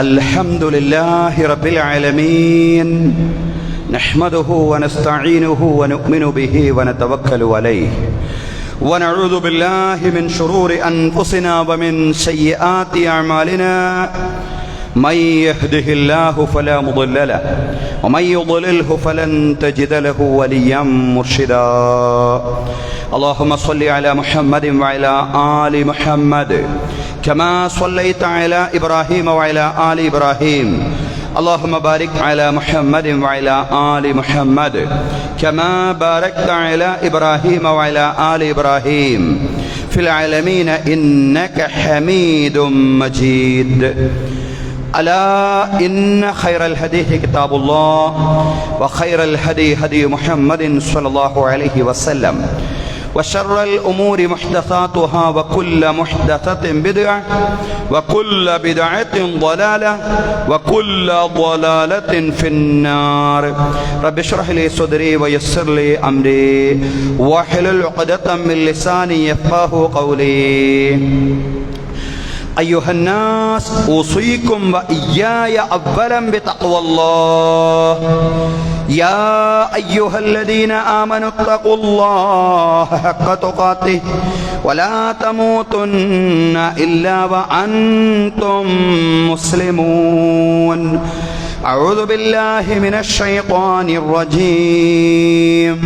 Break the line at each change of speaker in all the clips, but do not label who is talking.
الحمد لله رب العالمين نحمده ونستعينه ونؤمن به ونتوكل عليه ونعوذ بالله من شرور أنفسنا ومن سيئات أعمالنا من يهده الله فلا مضل له ومن يضلله فلن تجد له وليا مرشدا اللهم صل على محمد وعلى آل محمد كما صليت على إبراهيم وعلى آل إبراهيم اللهم بارك على محمد وعلى آل محمد كما باركت على إبراهيم وعلى آل إبراهيم في العالمين إنك حميد مجيد ألا إن خير الحديث كتاب الله وخير الهدي هدي محمد صلى الله عليه وسلم وشر الأمور محدثاتها وكل محدثة بدعة وكل بدعة ضلالة وكل ضلالة في النار رب اشرح لي صدري ويسر لي أمري واحلل عقدة من لساني يفقهوا قولي أيها الناس أوصيكم وإياي أولا بتقوى الله يا أيها الذين آمنوا اتقوا الله حق تقاته ولا تموتن إلا وأنتم مسلمون أعوذ بالله من الشيطان الرجيم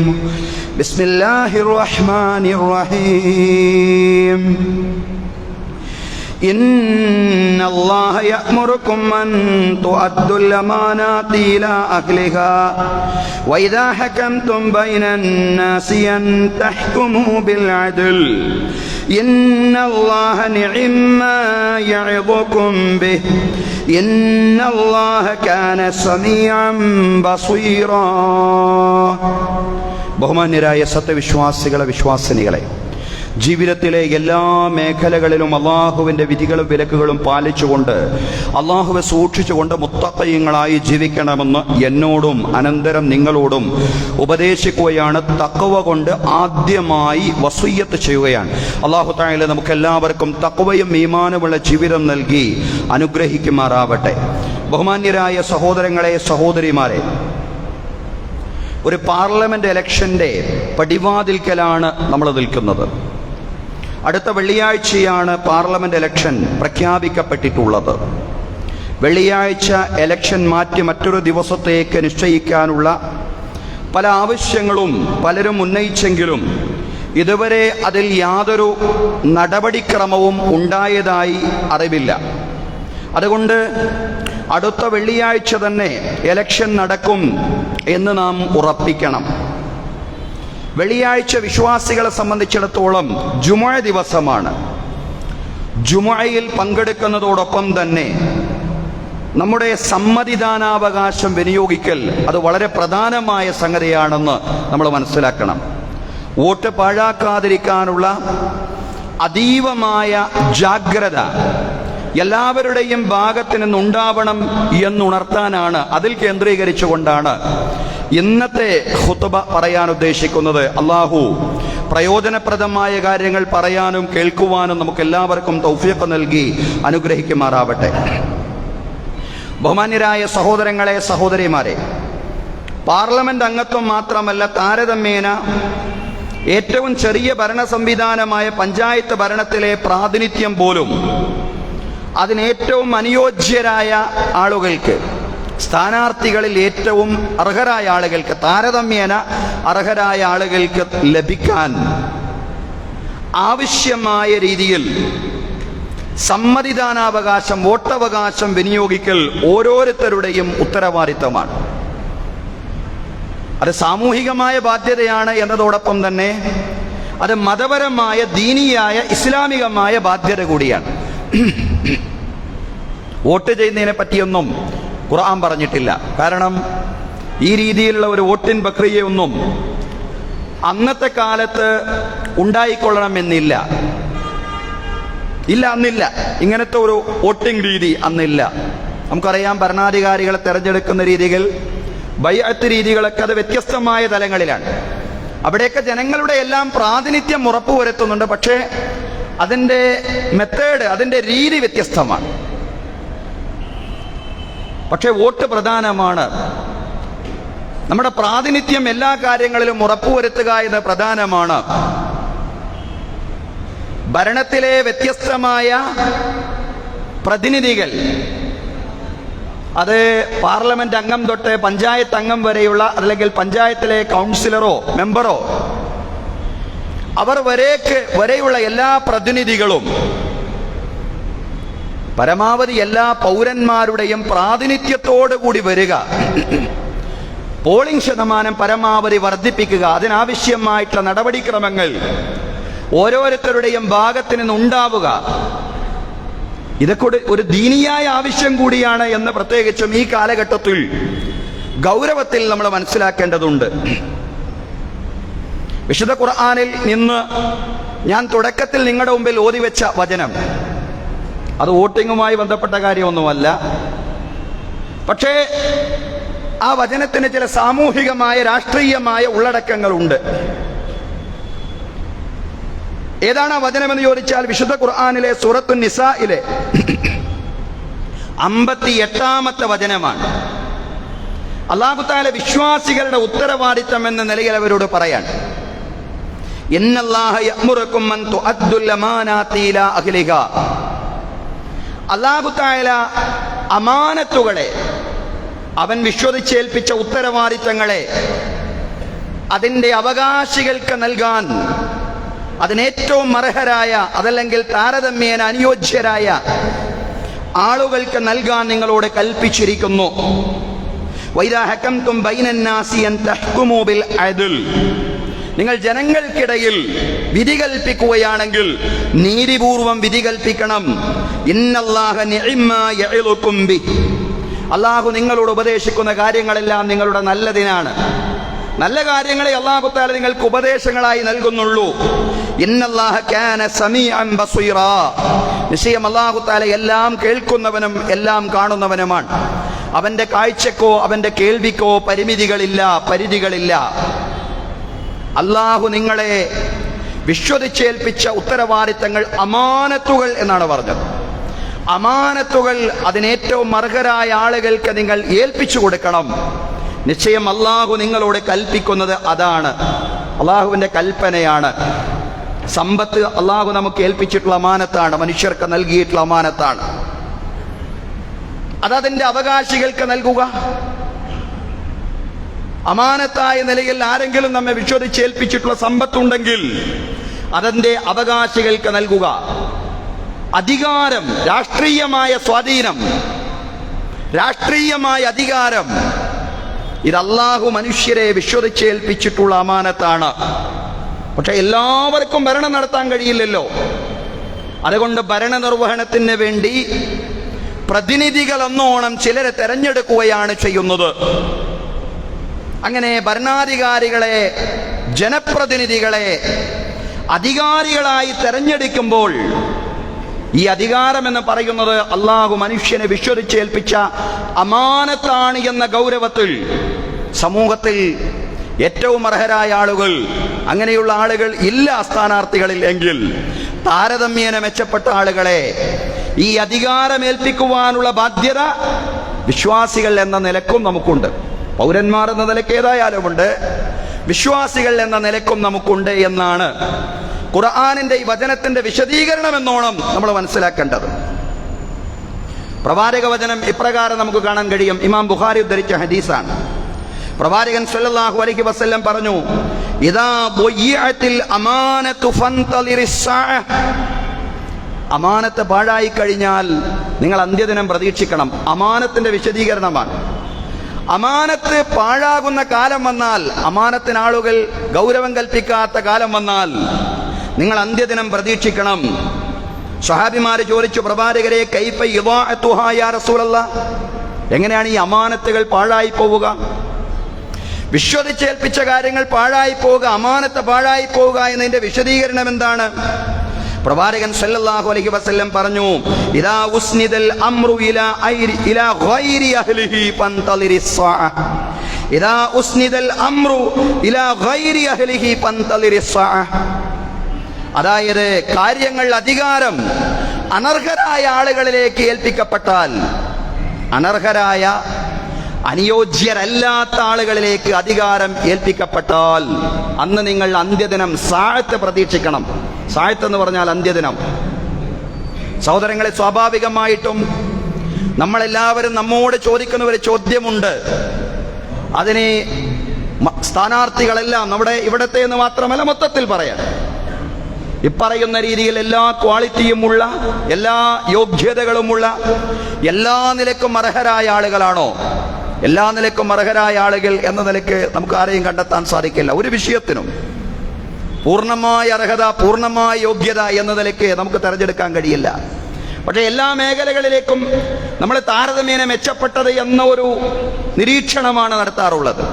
بسم الله الرحمن الرحيم إن الله يأمركم أن تؤدوا الأمانات إلى أهلها وإذا حكمتم بين الناس أن تحكموا بالعدل إن الله نعم ما يعظكم به إن الله كان سميعا بصيرا ബഹുമാന്യരായ സത്യവിശ്വാസികളെ വിശ്വാസിനികളെ, ജീവിതത്തിലെ എല്ലാ മേഖലകളിലും അള്ളാഹുവിൻ്റെ വിധികളും വിലക്കുകളും പാലിച്ചുകൊണ്ട് അള്ളാഹുവെ സൂക്ഷിച്ചുകൊണ്ട് മുത്തഖീങ്ങളായി ജീവിക്കണമെന്ന് എന്നോടും അനന്തരം നിങ്ങളോടും ഉപദേശിക്കുകയാണ്. തഖ്വ കൊണ്ട് ആദ്യമായി വസിയ്യത്ത് ചെയ്യുകയാണ്. അള്ളാഹു തആല നമുക്കെല്ലാവർക്കും തഖ്വയും ഈമാനുമുള്ള ജീവിതം നൽകി അനുഗ്രഹിക്കുമാറാവട്ടെ. ബഹുമാന്യരായ സഹോദരങ്ങളെ, സഹോദരിമാരെ, ഒരു പാർലമെന്റ് ഇലക്ഷന്റെ പടിവാതിൽക്കലാണ് നമ്മൾ നിൽക്കുന്നത്. അടുത്ത വെള്ളിയാഴ്ചയാണ് പാർലമെന്റ് ഇലക്ഷൻ പ്രഖ്യാപിക്കപ്പെട്ടിട്ടുള്ളത്. വെള്ളിയാഴ്ച ഇലക്ഷൻ മാറ്റി മറ്റൊരു ദിവസത്തേക്ക് നിശ്ചയിക്കാനുള്ള പല ആവശ്യങ്ങളും പലരും ഉന്നയിച്ചെങ്കിലും ഇതുവരെ അതിൽ യാതൊരു നടപടിക്രമവും ഉണ്ടായതായി അറിവില്ല. അതുകൊണ്ട് അടുത്ത വെള്ളിയാഴ്ച തന്നെ ഇലക്ഷൻ നടക്കും എന്ന് നാം ഉറപ്പിക്കണം. വെള്ളിയാഴ്ച വിശ്വാസികളെ സംബന്ധിച്ചിടത്തോളം ജുമുഅ ദിവസമാണ്. ജുമുഅയിൽ പങ്കെടുക്കുന്നതോടൊപ്പം തന്നെ നമ്മുടെ സമ്മതിദാനാവകാശം വിനിയോഗിക്കൽ അത് വളരെ പ്രധാനമായ സംഗതിയാണെന്ന് നമ്മൾ മനസ്സിലാക്കണം. വോട്ട് പാഴാക്കാതിരിക്കാനുള്ള അതീവമായ ജാഗ്രത എല്ലാവരുടെയും ഭാഗത്ത് നിന്നുണ്ടാവണം എന്നുണർത്താനാണ്, അതിൽ കേന്ദ്രീകരിച്ചുകൊണ്ടാണ് ഇന്നത്തെ ഖുത്ബ പറയാൻ ഉദ്ദേശിക്കുന്നത്. അല്ലാഹു പ്രയോജനപ്രദമായ കാര്യങ്ങൾ പറയാനും കേൾക്കുവാനും നമുക്ക് എല്ലാവർക്കും തൗഫീഖ് നൽകി അനുഗ്രഹിക്കുമാറാവട്ടെ. ബഹുമാന്യരായ സഹോദരങ്ങളെ, സഹോദരിമാരെ, പാർലമെന്റ് അംഗത്വം മാത്രമല്ല, താരതമ്യേന ഏറ്റവും ചെറിയ ഭരണ സംവിധാനമായ പഞ്ചായത്ത് ഭരണത്തിലെ പ്രാതിനിധ്യം പോലും അതിനേറ്റവും അനുയോജ്യരായ ആളുകൾക്ക്, സ്ഥാനാർത്ഥികളിൽ ഏറ്റവും അർഹരായ ആളുകൾക്ക്, താരതമ്യേന അർഹരായ ആളുകൾക്ക് ലഭിക്കാൻ ആവശ്യമായ രീതിയിൽ സമ്മതിദാനാവകാശം, വോട്ടവകാശം വിനിയോഗിക്കൽ ഓരോരുത്തരുടെയും ഉത്തരവാദിത്തമാണ്. അത് സാമൂഹികമായ ബാധ്യതയാണ് എന്നതോടൊപ്പം തന്നെ അത് മതപരമായ, ദീനിയായ, ഇസ്ലാമികമായ ബാധ്യത കൂടിയാണ്. വോട്ട് ചെയ്യുന്നതിനെ പറ്റിയൊന്നും ഖുർആൻ പറഞ്ഞിട്ടില്ല. കാരണം ഈ രീതിയിലുള്ള ഒരു വോട്ടിൻ പ്രക്രിയയൊന്നും അന്നത്തെ കാലത്ത് ഉണ്ടായിക്കൊള്ളണമെന്നില്ല. അന്നില്ല. ഇങ്ങനത്തെ ഒരു വോട്ടിംഗ് രീതി അന്നില്ല. നമുക്കറിയാം, ഭരണാധികാരികളെ തെരഞ്ഞെടുക്കുന്ന രീതികൾ, ബൈഅത്ത് രീതികളൊക്കെ അത് വ്യത്യസ്തമായ തലങ്ങളിലാണ്. അവിടെയൊക്കെ ജനങ്ങളുടെ എല്ലാം പ്രാതിനിധ്യം ഉറപ്പുവരുത്തുന്നുണ്ട്. പക്ഷേ അതിൻ്റെ മെത്തേഡ്, അതിൻ്റെ രീതി വ്യത്യസ്തമാണ്. പക്ഷേ വോട്ട് പ്രധാനമാണ്. നമ്മുടെ പ്രാതിനിധ്യം എല്ലാ കാര്യങ്ങളിലും ഉറപ്പുവരുത്തുക എന്ന് പ്രധാനമാണ്. ഭരണത്തിലെ വ്യത്യസ്തമായ പ്രതിനിധികൾ, അത് പാർലമെന്റ് അംഗം തൊട്ട് പഞ്ചായത്ത് അംഗം വരെയുള്ള, അല്ലെങ്കിൽ പഞ്ചായത്തിലെ കൗൺസിലറോ മെമ്പറോ അവർ വരെയുള്ള എല്ലാ പ്രതിനിധികളും പരമാവധി എല്ലാ പൗരന്മാരുടെയും പ്രാതിനിധ്യത്തോടുകൂടി വരിക, പോളിംഗ് ശതമാനം പരമാവധി വർദ്ധിപ്പിക്കുക, അതിനാവശ്യമായിട്ടുള്ള നടപടിക്രമങ്ങൾ ഓരോരുത്തരുടെയും ഭാഗത്ത് നിന്നുണ്ടാവുക, ഇതൊക്കെ ഒരു ദീനിയായ ആവശ്യം കൂടിയാണ് എന്ന് പ്രത്യേകിച്ചും ഈ കാലഘട്ടത്തിൽ ഗൗരവത്തിൽ നമ്മൾ മനസ്സിലാക്കേണ്ടതുണ്ട്. വിശുദ്ധ ഖുർആനിൽ നിന്ന് ഞാൻ തുടക്കത്തിൽ നിങ്ങളുടെ മുമ്പിൽ ഓതിവെച്ച വചനം, അത് വോട്ടിങ്ങുമായി ബന്ധപ്പെട്ട കാര്യമൊന്നുമല്ല. പക്ഷേ ആ വചനത്തിന് ചില സാമൂഹികമായ രാഷ്ട്രീയമായ ഉള്ളടക്കങ്ങളുണ്ട്. ഏതാണ് ആ വചനമെന്ന് ചോദിച്ചാൽ വിശുദ്ധ ഖുർആനിലെ സൂറത്തു നിസായിലെ 58-ാമത്തെ വചനമാണ്. അല്ലാഹു തആല വിശ്വാസികളുടെ ഉത്തരവാദിത്തം എന്ന നിലയിൽ അവരോട് പറയാൻ, ഇന്നല്ലാഹ യഅ്മുറുകും അൻ തുഅദ്ദുൽ അമാനാതി ഇലാ അഹ്ലിഹാ. അല്ലാഹു തആല അമാനത്തുകളെ, അവൻ വിശ്വസിച്ചേൽപ്പിച്ച ഉത്തരവാദിത്തങ്ങളെ അതിൻ്റെ അവകാശികൾക്ക് നൽകാൻ, അതിനേറ്റവും അർഹരായ, അതല്ലെങ്കിൽ താരതമ്യേന അനുയോജ്യരായ ആളുകൾക്ക് നൽകാൻ നിങ്ങളോട് കൽപ്പിച്ചിരിക്കുന്നു. വൈദാ ഹകംതും ബൈനന്നാസി അൻ തഹ്കുമൂ ബിൽ അദ്ൽ. നിങ്ങൾ ജനങ്ങൾക്കിടയിൽ വിധി കൽപ്പിക്കുകയാണെങ്കിൽ നീതിപൂർവം വിധി കൽപ്പിക്കണം. ഇന്നല്ലാഹ നിഅമ്മാ യഇളുകും ബിഹി. അല്ലാഹു നിങ്ങളോട് ഉപദേശിക്കുന്ന കാര്യങ്ങളെല്ലാം നിങ്ങളുടെ നല്ലതിനാണ്. നല്ല കാര്യങ്ങളെ അല്ലാഹു തആല നിങ്ങൾക്ക് ഉപദേശങ്ങളായി നൽകുന്നുള്ളൂ. ഇന്നല്ലാഹ കാന സമീഅൻ ബസീറാ. നിശ്ചയം അല്ലാഹു തആല എല്ലാം കേൾക്കുന്നവനും എല്ലാം കാണുന്നവനുമാണ്. അവന്റെ കാഴ്ചക്കോ അവന്റെ കേൾവിക്കോ പരിധികളില്ല. അല്ലാഹു നിങ്ങളെ വിശ്വസിച്ചേൽപ്പിച്ച ഉത്തരവാദിത്തങ്ങൾ അമാനത്തുകൾ എന്നാണ് പറഞ്ഞത്. അമാനത്തുകൾ അതിനേറ്റവും അർഹരായ ആളുകൾക്ക് നിങ്ങൾ ഏൽപ്പിച്ചു കൊടുക്കണം. നിശ്ചയം അല്ലാഹു നിങ്ങളോട് കൽപ്പിക്കുന്നത് അതാണ്, അല്ലാഹുവിന്റെ കൽപ്പനയാണ്. സമ്പത്ത് അല്ലാഹു നമുക്ക് ഏൽപ്പിച്ചിട്ടുള്ള അമാനത്താണ്, മനുഷ്യർക്ക് നൽകിയിട്ടുള്ള അമാനത്താണ്. അതതിന്റെ അവകാശികൾക്ക് നൽകുക. അമാനത്തായ നിലയിൽ ആരെങ്കിലും നമ്മെ വിശ്വസിച്ചേൽപ്പിച്ചിട്ടുള്ള സമ്പത്തുണ്ടെങ്കിൽ അതിന്റെ അവകാശികൾക്ക് നൽകുക. അധികാരം, രാഷ്ട്രീയമായ സ്വാധീനം, രാഷ്ട്രീയമായ അധികാരം, ഇത് അല്ലാഹു മനുഷ്യരെ വിശ്വസിച്ചേൽപ്പിച്ചിട്ടുള്ള അമാനത്താണ്. പക്ഷെ എല്ലാവർക്കും ഭരണം നടത്താൻ കഴിയില്ലല്ലോ. അതുകൊണ്ട് ഭരണനിർവഹണത്തിന് വേണ്ടി പ്രതിനിധികൾ എന്നോണം ചിലരെ തെരഞ്ഞെടുക്കുകയാണ് ചെയ്യുന്നത്. അങ്ങനെ ഭരണാധികാരികളെ, ജനപ്രതിനിധികളെ അധികാരികളായി തെരഞ്ഞെടുക്കുമ്പോൾ ഈ അധികാരം എന്ന് പറയുന്നത് അല്ലാഹു മനുഷ്യനെ വിശ്വസിച്ചേൽപ്പിച്ച അമാനത്താണ് എന്ന ഗൗരവത്തിൽ സമൂഹത്തിൽ ഏറ്റവും അർഹരായ ആളുകൾ, അങ്ങനെയുള്ള ആളുകൾ ഇല്ല സ്ഥാനാർത്ഥികളിൽ എങ്കിൽ താരതമ്യേന മെച്ചപ്പെട്ട ആളുകളെ ഈ അധികാരമേൽപ്പിക്കുവാനുള്ള ബാധ്യത വിശ്വാസികൾ എന്ന നിലക്കും നമുക്കുണ്ട്. പൗരന്മാർ എന്ന നിലയ്ക്ക് ഏതായാലുമുണ്ട്, വിശ്വാസികൾ എന്ന നിലക്കും നമുക്കുണ്ട് എന്നാണ് ഖുർആനിന്റെ ഈ വചനത്തിന്റെ വിശദീകരണം എന്നോണം നമ്മൾ മനസ്സിലാക്കേണ്ടത്. പ്രവാചക വചനം ഇപ്രകാരം നമുക്ക് കാണാൻ കഴിയും. ഇമാം ബുഖാരി ഉദ്ധരിച്ച ഹദീസാണ്. പ്രവാചകൻ സല്ലല്ലാഹു അലൈഹി വസല്ലം പറഞ്ഞു, ഇദാ ദുയ്യഅത്തിൽ അമാനതു ഫന്തളിറിസ് സാഅ. അമാനത്ത് പാഴായി കഴിഞ്ഞാൽ നിങ്ങൾ അന്ത്യദിനം പ്രതീക്ഷിക്കണം. അമാനത്തിന്റെ വിശദീകരണമാണ്. അമാനത്ത് പാഴാകുന്ന കാലം വന്നാൽ, അമാനത്തിന് ആളുകൾ ഗൗരവം കൽപ്പിക്കാത്ത കാലം വന്നാൽ നിങ്ങൾ അന്ത്യദിനം പ്രതീക്ഷിക്കണം. സ്വഹാബിമാര് ചോദിച്ചു, പ്രവാചകരെ കൈഫ ഇദാഅതുഹാ യാ റസൂലല്ലാഹ്, എങ്ങനെയാണ് ഈ അമാനത്തുകൾ പാഴായി പോവുക? വിശ്വസിച്ചേൽപ്പിച്ച കാര്യങ്ങൾ പാഴായി പോവുക, അമാനത്ത് പാഴായി പോവുക എന്നതിന്റെ വിശദീകരണം എന്താണ്? പ്രവാചകൻ സല്ലല്ലാഹു അലൈഹി വസല്ലം പറഞ്ഞു, ഇദാ ഉസ്നിദൽ അംറു ഇലാ ഗൈരി അഹ്ലിഹി ഫന്തളിറിസ് സാഅ. ഇദാ ഉസ്നിദൽ അംറു ഇലാ ഗൈരി അഹ്ലിഹി ഫന്തളിറിസ് സാഅ. അതായത് കാര്യങ്ങൾ, അധികാരം അനർഹരായ ആളുകളിലേക്ക് ഏൽപ്പിക്കപ്പെട്ടാൽ, അനർഹരായ അനുയോജ്യരല്ലാത്ത ആളുകളിലേക്ക് അധികാരം ഏൽപ്പിക്കപ്പെട്ടാൽ അന്ന് നിങ്ങൾ അന്ത്യദിനം സാഴത്ത് പ്രതീക്ഷിക്കണം. സാഴത്ത് എന്ന് പറഞ്ഞാൽ അന്ത്യദിനം. സഹോദരങ്ങളെ, സ്വാഭാവികമായിട്ടും നമ്മളെല്ലാവരും നമ്മോട് ചോദിക്കുന്ന ഒരു ചോദ്യമുണ്ട്. അതിന് സ്ഥാനാർത്ഥികളെല്ലാം നമ്മുടെ ഇവിടത്തെ എന്ന് മാത്രമല്ല മൊത്തത്തിൽ പറയാം, ഇപ്പറയുന്ന രീതിയിൽ എല്ലാ ക്വാളിറ്റിയുമുള്ള, എല്ലാ യോഗ്യതകളുമുള്ള, എല്ലാ നിലക്കും അർഹരായ ആളുകളാണോ? എല്ലാ നിലക്കും അർഹരായ ആളുകൾ എന്ന നിലയ്ക്ക് നമുക്ക് ആരെയും കണ്ടെത്താൻ സാധിക്കില്ല. ഒരു വിഷയത്തിനും പൂർണ്ണമായ അർഹത, പൂർണ്ണമായ യോഗ്യത എന്ന നിലയ്ക്ക് നമുക്ക് തെരഞ്ഞെടുക്കാൻ കഴിയില്ല. പക്ഷേ എല്ലാ മേഖലകളിലേക്കും നമ്മൾ താരതമ്യേന മെച്ചപ്പെട്ടത് എന്ന ഒരു നിരീക്ഷണമാണ് നടത്താറുള്ളത്.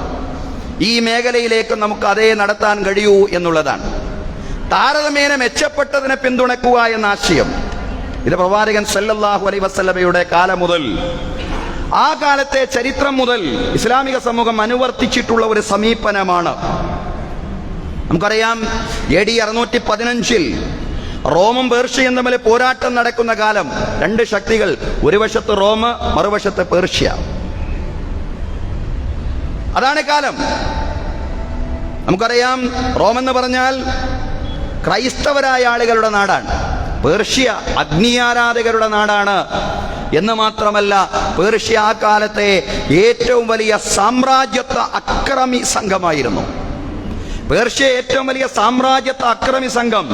ഈ മേഖലയിലേക്കും നമുക്ക് അതേ നടത്താൻ കഴിയൂ എന്നുള്ളതാണ്. താരതമ്യേന മെച്ചപ്പെട്ടതിനെ പിന്തുണക്കുക എന്ന ആശയം ഇത് പ്രവാചകൻ സല്ലല്ലാഹു അലൈഹി വസല്ലമയുടെ കാലം മുതൽ, ആ കാലത്തെ ചരിത്രം മുതൽ ഇസ്ലാമിക സമൂഹം അനുവർത്തിച്ചിട്ടുള്ള ഒരു സമീപനമാണ്. നമുക്കറിയാം, AD 615 റോമും പേർഷ്യയും തമ്മിൽ പോരാട്ടം നടക്കുന്ന കാലം. രണ്ട് ശക്തികൾ, ഒരു വശത്ത് റോം, മറുവശത്ത് പേർഷ്യ. അതാണ് കാലം. നമുക്കറിയാം, റോം എന്ന് പറഞ്ഞാൽ ക്രൈസ്തവരായ ആളുകളുടെ നാടാണ്. പേർഷ്യ അഗ്നിയാരാധകരുടെ നാടാണ് എന്ന് മാത്രമല്ല, പേർഷ്യ ആ കാലത്തെ ഏറ്റവും വലിയ സാമ്രാജ്യത്വ അക്രമി സംഘമായിരുന്നു. പേർഷ്യ ഏറ്റവും വലിയ സാമ്രാജ്യത്വ അക്രമി സംഘം.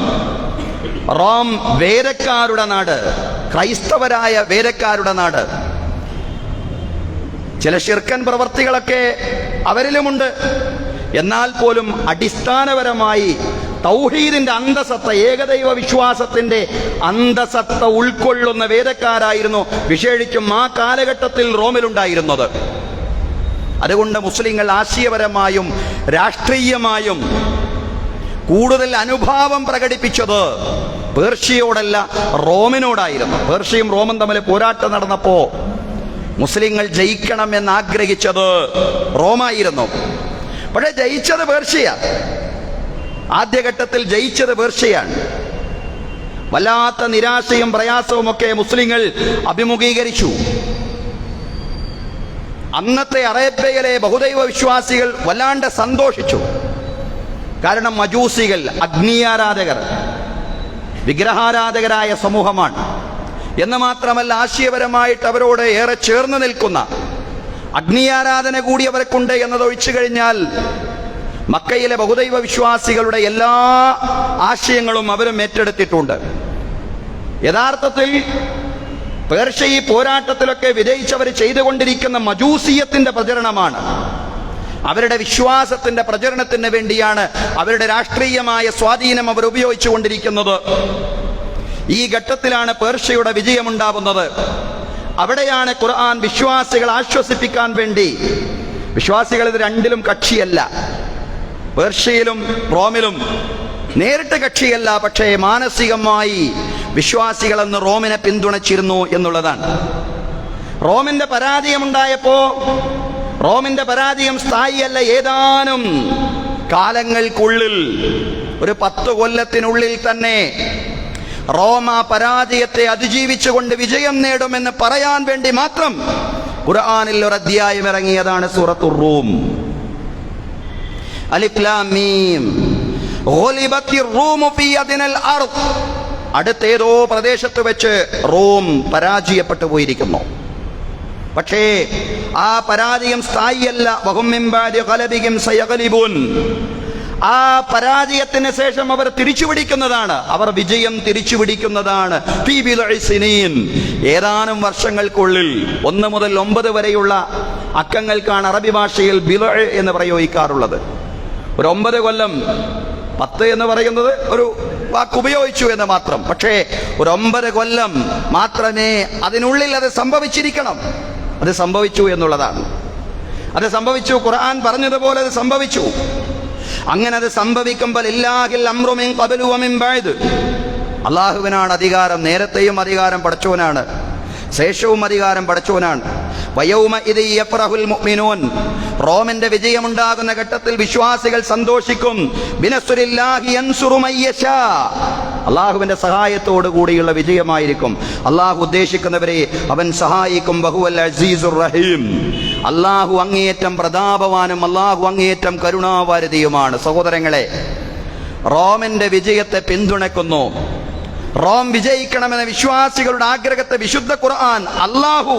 റോം വേദക്കാരുടെ നാട്, ക്രൈസ്തവരായ വേദക്കാരുടെ നാട്. ചില ശിർക്കൻ പ്രവർത്തികളൊക്കെ അവരിലുമുണ്ട്. എന്നാൽ പോലും അടിസ്ഥാനപരമായി തൗഹീദിന്റെ അന്തസത്ത, ഏകദൈവ വിശ്വാസത്തിന്റെ അന്തസത്ത ഉൾക്കൊള്ളുന്ന വേദക്കാരായിരുന്നു വിശേഷിച്ചും ആ കാലഘട്ടത്തിൽ റോമിലുണ്ടായിരുന്നത്. അതുകൊണ്ട് മുസ്ലിങ്ങൾ ആശയപരമായും രാഷ്ട്രീയമായും കൂടുതൽ അനുഭാവം പ്രകടിപ്പിച്ചത് പേർഷ്യയോടല്ല, റോമിനോടായിരുന്നു. പേർഷ്യയും റോമും തമ്മിൽ പോരാട്ടം നടന്നപ്പോ മുസ്ലിങ്ങൾ ജയിക്കണം എന്ന് ആഗ്രഹിച്ചത് റോമായിരുന്നു. പക്ഷേ ജയിച്ചത് പേർഷ്യ. ആദ്യഘട്ടത്തിൽ ജയിച്ചത് പേർഷ്യയാണ്. വല്ലാത്ത നിരാശയും പ്രയാസവും ഒക്കെ മുസ്ലിങ്ങൾ അഭിമുഖീകരിച്ചു. അന്നത്തെ അറേബ്യയിലെ ബഹുദൈവ വിശ്വാസികൾ വല്ലാണ്ട് സന്തോഷിച്ചു. കാരണം മജൂസികൾ, അഗ്നിയാരാധകർ, വിഗ്രഹാരാധകരായ സമൂഹമാണ് എന്ന് മാത്രമല്ല, ആശയപരമായിട്ട് അവരോട് ഏറെ ചേർന്ന് നിൽക്കുന്ന അഗ്നിയാരാധന കൂടി അവർക്കുണ്ട് എന്നതൊഴിച്ചു കഴിഞ്ഞാൽ മക്കയിലെ ബഹുദൈവ വിശ്വാസികളുടെ എല്ലാ ആശയങ്ങളും അവരും ഏറ്റെടുത്തിട്ടുണ്ട്. യഥാർത്ഥത്തിൽ പേർഷ്യ ഈ പോരാട്ടത്തിലൊക്കെ വിജയിച്ചവർ ചെയ്തുകൊണ്ടിരിക്കുന്ന മജൂസിയത്തിന്റെ പ്രചരണമാണ്. അവരുടെ വിശ്വാസത്തിന്റെ പ്രചരണത്തിന് വേണ്ടിയാണ് അവരുടെ രാഷ്ട്രീയമായ സ്വാധീനം അവർ ഉപയോഗിച്ചുകൊണ്ടിരിക്കുന്നത്. ഈ ഘട്ടത്തിലാണ് പേർഷ്യയുടെ വിജയമുണ്ടാവുന്നത്. അവിടെയാണ് ഖുർആൻ വിശ്വാസികളെ ആശ്വസിപ്പിക്കാൻ വേണ്ടി, വിശ്വാസികൾ ഇത് രണ്ടിലും കക്ഷിയല്ല, പേർഷ്യയിലും റോമിലും നേരിട്ട് കക്ഷിയല്ല, പക്ഷേ മാനസികമായി വിശ്വാസികളെന്ന് റോമിനെ പിന്തുണച്ചിരുന്നു എന്നുള്ളതാണ്. റോമിന്റെ പരാജയമുണ്ടായപ്പോ, റോമിന്റെ പരാജയം സ്ഥായിയല്ല, ഏതാനും കാലങ്ങൾക്കുള്ളിൽ, ഒരു 10 കൊല്ലത്തിനുള്ളിൽ തന്നെ റോമ പരാജയത്തെ അതിജീവിച്ചുകൊണ്ട് വിജയം നേടുമെന്ന് പറയാൻ വേണ്ടി മാത്രം ഖുർആനിൽ ഒരു അധ്യായം ഇറങ്ങിയതാണ് സൂറത്തുർ റൂം. അലിഫ് ലാം മീം ഗുലിബത്തിർ റൂമു ഫീ അദ്നൽ അർദ്. അടുത്തേതോ പ്രദേശത്ത് വെച്ച് റോം പരാജയപ്പെട്ടു പോയിരിക്കുന്നു. പക്ഷേ ആ പരാജയം സ്ഥായിയല്ല. വഹും മിൻ ബഅദി ഗലബിഹിം സയഗ്ലിബൂൻ. ആ പരാജയത്തിന് ശേഷം അവർ തിരിച്ചുപിടിക്കുന്നതാണ്, അവർ വിജയം തിരിച്ചുപിടിക്കുന്നതാണ്. ഫീ ബിദ്ഇ സിനീൻ. ഏതാനും വർഷങ്ങൾക്കുള്ളിൽ, 1 മുതൽ 9 വരെയുള്ള അക്കങ്ങൾക്കാണ് അറബി ഭാഷയിൽ ബിദ്ഇ എന്ന് പ്രയോഗിക്കാറുള്ളത്. ഒരു 9 കൊല്ലം, 10 എന്ന് പറയുന്നത് ഒരു വാക്ക് ഉപയോഗിച്ചു എന്ന് മാത്രം. പക്ഷേ ഒരു 9 കൊല്ലം മാത്രമേ അതിനുള്ളിൽ അത് സംഭവിച്ചിരിക്കണം. അത് സംഭവിച്ചു എന്നുള്ളതാണ്. അത് സംഭവിച്ചു. ഖുർആൻ പറഞ്ഞതുപോലെ അത് സംഭവിച്ചു. അങ്ങനെ അത് സംഭവിക്കുമ്പോൾ ഇല്ലാഹിൽ അംറു മിൻ ഖബ്ലു വ മിൻ ബഅദ്. അല്ലാഹുവിനാണ് അധികാരം. നേരത്തെയും അധികാരം പടച്ചവനാണ്, ശേഷവും അധികാരം പടച്ചവനാണ്. വയൗമ ഇദി യഫ്റഹുൽ മുഅ്മിനൂൻ. റോമിന്റെ വിജയമുണ്ടാകുന്ന ഘട്ടത്തിൽ വിശ്വാസികൾ സന്തോഷിക്കും. ബിനസ്രില്ലാഹി യൻസുറു മൻ യശാ. അള്ളാഹുവിന്റെ സഹായത്തോടു കൂടിയുള്ള വിജയമായിരിക്കും. അള്ളാഹു ഉദ്ദേശിക്കുന്നവരെ അവൻ സഹായിക്കും. ബഹുവൽ അസീസുർ റഹീം. അള്ളാഹു അങ്ങേയറ്റം പ്രതാപവാനും അള്ളാഹു അങ്ങേയറ്റം കരുണാവാരിധിയുമാണ്. സഹോദരങ്ങളെ, റോമിന്റെ വിജയത്തെ പിന്തുണയ്ക്കുന്നു. റോം വിജയിക്കണമെന്ന വിശ്വാസികളുടെ ആഗ്രഹത്തെ വിശുദ്ധ ഖുർആൻ അള്ളാഹു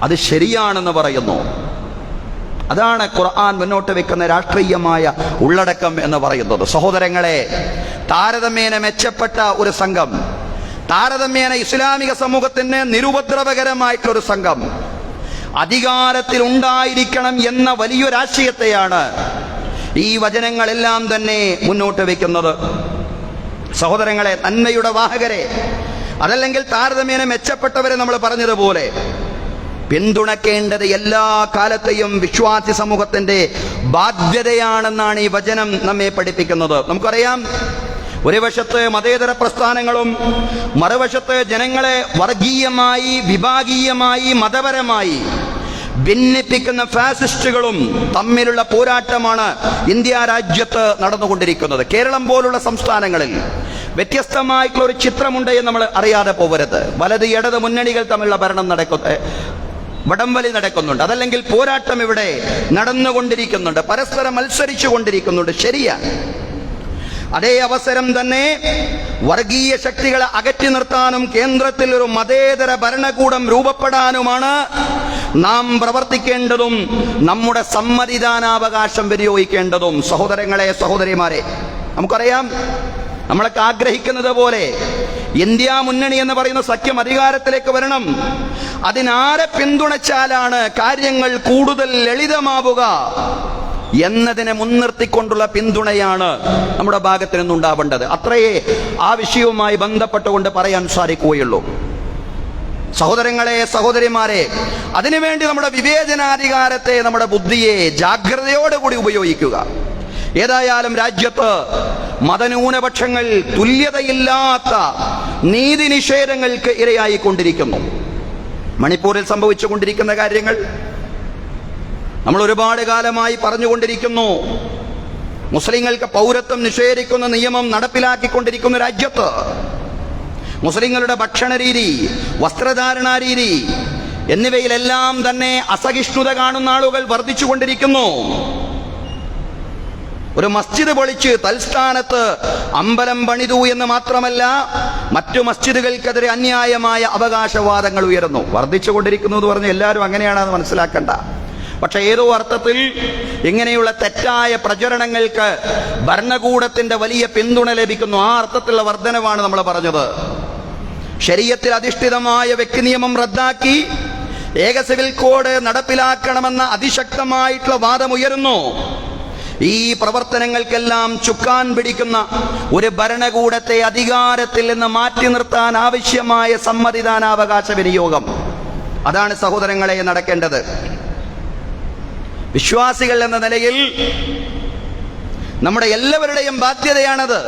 അത് ശരിയാണെന്ന് പറയുന്നു. അതാണ് ഖുർആൻ മുന്നോട്ട് വെക്കുന്ന രാഷ്ട്രീയമായ ഉള്ളടക്കം എന്ന് പറയുന്നത്. സഹോദരങ്ങളെ, താരതമ്യേന മെച്ചപ്പെട്ട ഒരു സംഘം, താരതമ്യേന ഇസ്ലാമിക സമൂഹത്തിന് നിരുപദ്രവകരമായിട്ടുള്ളൊരു സംഘം അധികാരത്തിൽ ഉണ്ടായിരിക്കണം എന്ന വലിയൊരാശയത്തെയാണ് ഈ വചനങ്ങളെല്ലാം തന്നെ മുന്നോട്ട് വെക്കുന്നത്. സഹോദരങ്ങളെ, നന്മയുടെ വാഹകരെ, അതല്ലെങ്കിൽ താരതമ്യേന മെച്ചപ്പെട്ടവരെ നമ്മൾ പറഞ്ഞതുപോലെ പിന്തുണക്കേണ്ടത് എല്ലാ കാലത്തെയും വിശ്വാസി സമൂഹത്തിന്റെ ബാധ്യതയാണെന്നാണ് ഈ വചനം നമ്മെ പഠിപ്പിക്കുന്നത്. നമുക്കറിയാം, ഒരു വശത്ത് മതേതര പ്രസ്ഥാനങ്ങളും മറുവശത്ത് ജനങ്ങളെ വർഗീയമായി, വിഭാഗീയമായി, മതപരമായി ഭിന്നിപ്പിക്കുന്ന ഫാസിസ്റ്റുകളും തമ്മിലുള്ള പോരാട്ടമാണ് ഇന്ത്യ രാജ്യത്ത് നടന്നുകൊണ്ടിരിക്കുന്നത്. കേരളം പോലുള്ള സംസ്ഥാനങ്ങളിൽ വ്യത്യസ്തമായിട്ടുള്ള ഒരു ചിത്രമുണ്ട് എന്ന് നമ്മൾ അറിയാതെ പോകരുത്. വലത് ഇടത് മുന്നണികൾ തമ്മിലുള്ള വടംവലി നടക്കുന്നുണ്ട്, അതല്ലെങ്കിൽ പോരാട്ടം ഇവിടെ നടന്നുകൊണ്ടിരിക്കുന്നുണ്ട്, പരസ്പരം മത്സരിച്ചു കൊണ്ടിരിക്കുന്നുണ്ട്. ശരിയാണ്. അതേ അവസരം തന്നെ വർഗീയ ശക്തികളെ അകറ്റി നിർത്താനും കേന്ദ്രത്തിൽ ഒരു മതേതര ഭരണകൂടം രൂപപ്പെടാനുമാണ് നാം പ്രവർത്തിക്കേണ്ടതും നമ്മുടെ സമ്മതിദാനാവകാശം വിനിയോഗിക്കേണ്ടതും. സഹോദരങ്ങളെ, സഹോദരിമാരെ, നമുക്കറിയാം, നമ്മളൊക്കെ ആഗ്രഹിക്കുന്നത് പോലെ ഇന്ത്യ മുന്നണി എന്ന് പറയുന്ന സഖ്യം അധികാരത്തിലേക്ക് വരണം. അതിനാരെ പിന്തുണച്ചാലാണ് കാര്യങ്ങൾ കൂടുതൽ ലളിതമാവുക എന്നതിനെ മുൻനിർത്തിക്കൊണ്ടുള്ള പിന്തുണയാണ് നമ്മുടെ ഭാഗത്ത് നിന്നുണ്ടാവേണ്ടത്. അത്രയേ ആ വിഷയവുമായി ബന്ധപ്പെട്ടുകൊണ്ട് പറയാൻ സാധിക്കുകയുള്ളൂ. സഹോദരങ്ങളെ, സഹോദരിമാരെ, അതിനുവേണ്ടി നമ്മുടെ വിവേചനാധികാരത്തെ, നമ്മുടെ ബുദ്ധിയെ ജാഗ്രതയോടുകൂടി ഉപയോഗിക്കുക. ഏതായാലും രാജ്യത്ത് മതന്യൂനപക്ഷങ്ങൾ തുല്യതയില്ലാത്ത നീതി നിഷേധങ്ങൾക്ക് ഇരയായിക്കൊണ്ടിരിക്കുന്നു. മണിപ്പൂരിൽ സംഭവിച്ചുകൊണ്ടിരിക്കുന്ന കാര്യങ്ങൾ നമ്മൾ ഒരുപാട് കാലമായി പറഞ്ഞുകൊണ്ടിരിക്കുന്നു. മുസ്ലിങ്ങൾക്ക് പൗരത്വം നിഷേധിക്കുന്ന നിയമം നടപ്പിലാക്കിക്കൊണ്ടിരിക്കുന്ന രാജ്യത്ത് മുസ്ലിങ്ങളുടെ ഭക്ഷണ രീതി, വസ്ത്രധാരണ രീതി എന്നിവയിലെല്ലാം തന്നെ അസഹിഷ്ണുത കാണുന്ന ആളുകൾ വർദ്ധിച്ചുകൊണ്ടിരിക്കുന്നു. ഒരു മസ്ജിദ് പൊളിച്ച് തൽസ്ഥാനത്ത് അമ്പലം പണിതു എന്ന് മാത്രമല്ല, മറ്റു മസ്ജിദുകൾക്കെതിരെ അന്യായമായ അവകാശവാദങ്ങൾ ഉയരുന്നു. വർദ്ധിച്ചുകൊണ്ടിരിക്കുന്നു എന്ന് പറഞ്ഞ് എല്ലാവരും അങ്ങനെയാണെന്ന് മനസ്സിലാക്കണ്ട. പക്ഷെ ഏതോ അർത്ഥത്തിൽ ഇങ്ങനെയുള്ള തെറ്റായ പ്രചരണങ്ങൾക്ക് ഭരണകൂടത്തിന്റെ വലിയ പിന്തുണ ലഭിക്കുന്നു. ആ അർത്ഥത്തിലുള്ള വർധനവാണ് നമ്മൾ പറഞ്ഞത്. ശരീഅത്തിൽ അധിഷ്ഠിതമായ വ്യക്തി നിയമം റദ്ദാക്കി ഏക സിവിൽ കോഡ് നടപ്പിലാക്കണമെന്ന അതിശക്തമായിട്ടുള്ള വാദമുയരുന്നു. ഈ പ്രവർത്തനങ്ങൾക്കെല്ലാം ചുക്കാൻ പിടിക്കുന്ന ഒരു ഭരണകൂടത്തെ അധികാരത്തിൽ നിന്ന് മാറ്റി നിർത്താൻ ആവശ്യമായ സമ്മതിദാനാവകാശ വിനിയോഗം, അതാണ് സഹോദരങ്ങളെ നടക്കേണ്ടത്. വിശ്വാസികൾ എന്ന നിലയിൽ നമ്മുടെ എല്ലാവരുടെയും ബാധ്യതയാണത്.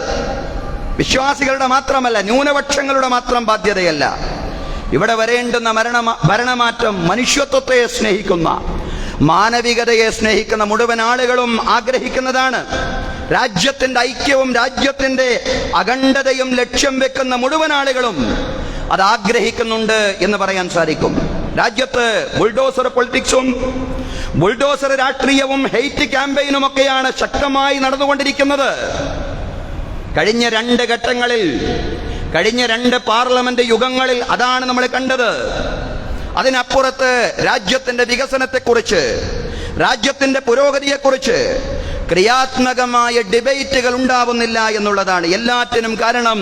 വിശ്വാസികളുടെ മാത്രമല്ല, ന്യൂനപക്ഷങ്ങളുടെ മാത്രം ബാധ്യതയല്ല. ഇവിടെ വരേണ്ടുന്ന ഭരണമാറ്റം മനുഷ്യത്വത്തെ സ്നേഹിക്കുന്ന, മാനവികതയെ സ്നേഹിക്കുന്ന മുഴുവൻ ആളുകളും ആഗ്രഹിക്കുന്നതാണ്. രാജ്യത്തിന്റെ ഐക്യവും രാജ്യത്തിന്റെ അഖണ്ഡതയും ലക്ഷ്യം വെക്കുന്ന മുഴുവൻ ആളുകളും അത് ആഗ്രഹിക്കുന്നുണ്ട് എന്ന് പറയാൻ സാധിക്കും. രാജ്യത്ത് ബുൾഡോസർ പൊളിറ്റിക്സും ബുൾഡോസർ രാഷ്ട്രീയവും ഹെയ്റ്റ് ക്യാമ്പയിനും ഒക്കെയാണ് ശക്തമായി നടന്നുകൊണ്ടിരിക്കുന്നത്. കഴിഞ്ഞ രണ്ട് ഘട്ടങ്ങളിൽ, കഴിഞ്ഞ രണ്ട് പാർലമെന്റ് യുഗങ്ങളിൽ അതാണ് നമ്മൾ കണ്ടത്. അതിനപ്പുറത്ത് രാജ്യത്തിന്റെ വികസനത്തെക്കുറിച്ച്, രാജ്യത്തിന്റെ പുരോഗതിയെക്കുറിച്ച് ക്രിയാത്മകമായ ഡിബേറ്റുകൾ ഉണ്ടാവുന്നില്ല എന്നുള്ളതാണ്. എല്ലാറ്റിനും കാരണം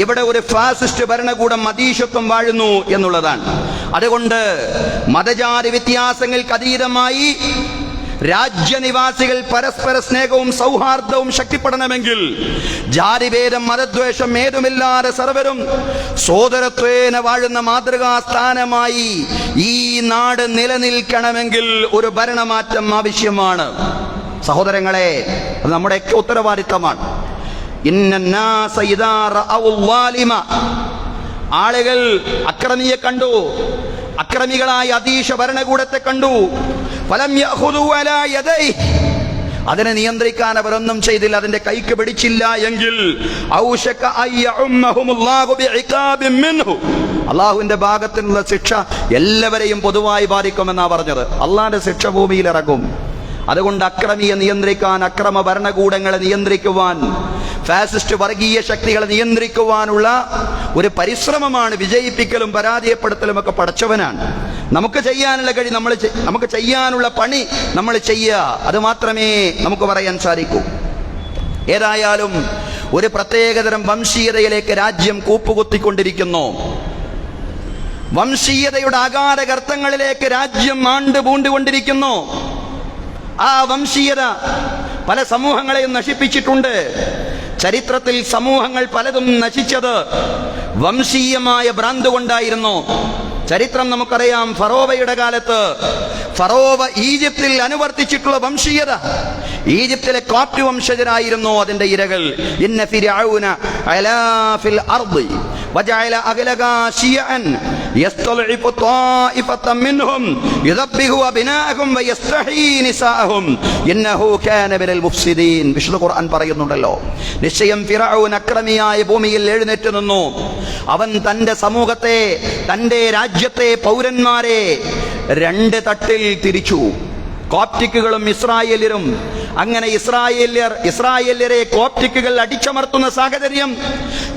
ഇവിടെ ഒരു ഫാസിസ്റ്റ് ഭരണകൂടം മതീശത്വം വാഴുന്നു എന്നുള്ളതാണ്. അതുകൊണ്ട് മതജാതി വ്യത്യാസങ്ങൾക്ക് അതീതമായി രാജ്യനിവാസികൾ പരസ്പര സ്നേഹവും സൗഹാർദ്ദവും ശക്തിപ്പെടണമെങ്കിൽ ജാതിഭേദം, മതദ്വേഷം ഏതുമില്ലാതെ സർവരും സോദരത്വേന വാഴുന്ന മാതൃകാ സ്ഥാനമായി ഈ നാട് നിലനിൽക്കണമെങ്കിൽ ഒരു ഭരണമാറ്റം ആവശ്യമാണ്. സഹോദരങ്ങളെ, അത് നമ്മുടെയൊക്കെ ഉത്തരവാദിത്തമാണ്. ആളുകൾ അക്രമിയെ കണ്ടു, അക്രമികളായ അതീശ ഭരണകൂടത്തെ കണ്ടു. അതിനെ നിയന്ത്രിക്കാൻ അവരൊന്നും ചെയ്തില്ല, അതിന്റെ കൈക്ക് പിടിച്ചില്ല എങ്കിൽ അള്ളാഹുവിന്റെ ഭാഗത്തു നിന്നുള്ള ശിക്ഷ എല്ലാവരെയും പൊതുവായി ബാധിക്കുമെന്നാണ് പറഞ്ഞത്. അള്ളാഹിന്റെ ശിക്ഷ ഭൂമിയിൽ ഇറങ്ങും. അതുകൊണ്ട് അക്രമിയെ നിയന്ത്രിക്കാൻ, അക്രമ ഭരണകൂടങ്ങളെ നിയന്ത്രിക്കുവാൻ, ഫാസിസ്റ്റ് വർഗീയ ശക്തികളെ നിയന്ത്രിക്കുവാനുള്ള ഒരു പരിശ്രമമാണ്. വിജയിപ്പിക്കലും പരാജയപ്പെടുത്തലും ഒക്കെ പടച്ചവനാണ്. നമുക്ക് ചെയ്യാനുള്ള കഴി നമുക്ക് ചെയ്യാനുള്ള പണി നമ്മൾ ചെയ്യുക, അത് മാത്രമേ നമുക്ക് പറയാൻ സാധിക്കൂ. ഏതായാലും ഒരു പ്രത്യേകതരം വംശീയതയിലേക്ക് രാജ്യം കൂപ്പുകുത്തിക്കൊണ്ടിരിക്കുന്നു. വംശീയതയുടെ അഗാധ ഗർത്തങ്ങളിലേക്ക് രാജ്യം ആണ്ട് പൂണ്ടുകൊണ്ടിരിക്കുന്നു. ആ വംശീയത പല സമൂഹങ്ങളെയും നശിപ്പിച്ചിട്ടുണ്ട്. ചരിത്രത്തിൽ സമൂഹങ്ങൾ പലതും നശിച്ചത് വംശീയമായ ഭ്രാന്ത് കൊണ്ടായിരുന്നു. ചരിത്രം നമുക്കറിയാം. ഫറോവയുടെ കാലത്ത് ഫറോവ ഈജിപ്തിൽ അനുവർത്തിച്ചിട്ടുള്ള വംശീയത, ഈജിപ്തിലെ കോപ്റ്റ് വംശജരായിരുന്നു അതിന്റെ ഇരകൾ. ഇന്ന ഫിർഔന അലാ ഫിൽ അർദി വജഅല അഗ്ലഹാ ശിയഅൻ യസ്തൽഇഫു ത്വായിഫതൻ മിൻഹും യുദബ്ബിഹു അബ്നാഅഹും വയസ്തഹീ നിസാഅഹും ഇന്നഹു കാന മിനൽ മുഫ്സിദീൻ. വിശുദ്ധ ഖുർആൻ പറയുന്നുണ്ടല്ലോ, നിശ്ചയം ഫിർഔൻ അക്രമിയായ ഭൂമിയിൽ എഴുന്നേറ്റ് നിന്നു. അവൻ തന്റെ സമൂഹത്തെ, തന്റെ രാജ്യത്തെ പൗരന്മാരെ രണ്ട് തട്ടിൽ തിരിച്ചു. കോപ്റ്റിക്കുകളും ഇസ്രായേലിയരും. അങ്ങനെ ഇസ്രായേലിയരെ കോപ്റ്റിക്കുകൾ അടിച്ചമർത്തുന്ന സാഹചര്യം.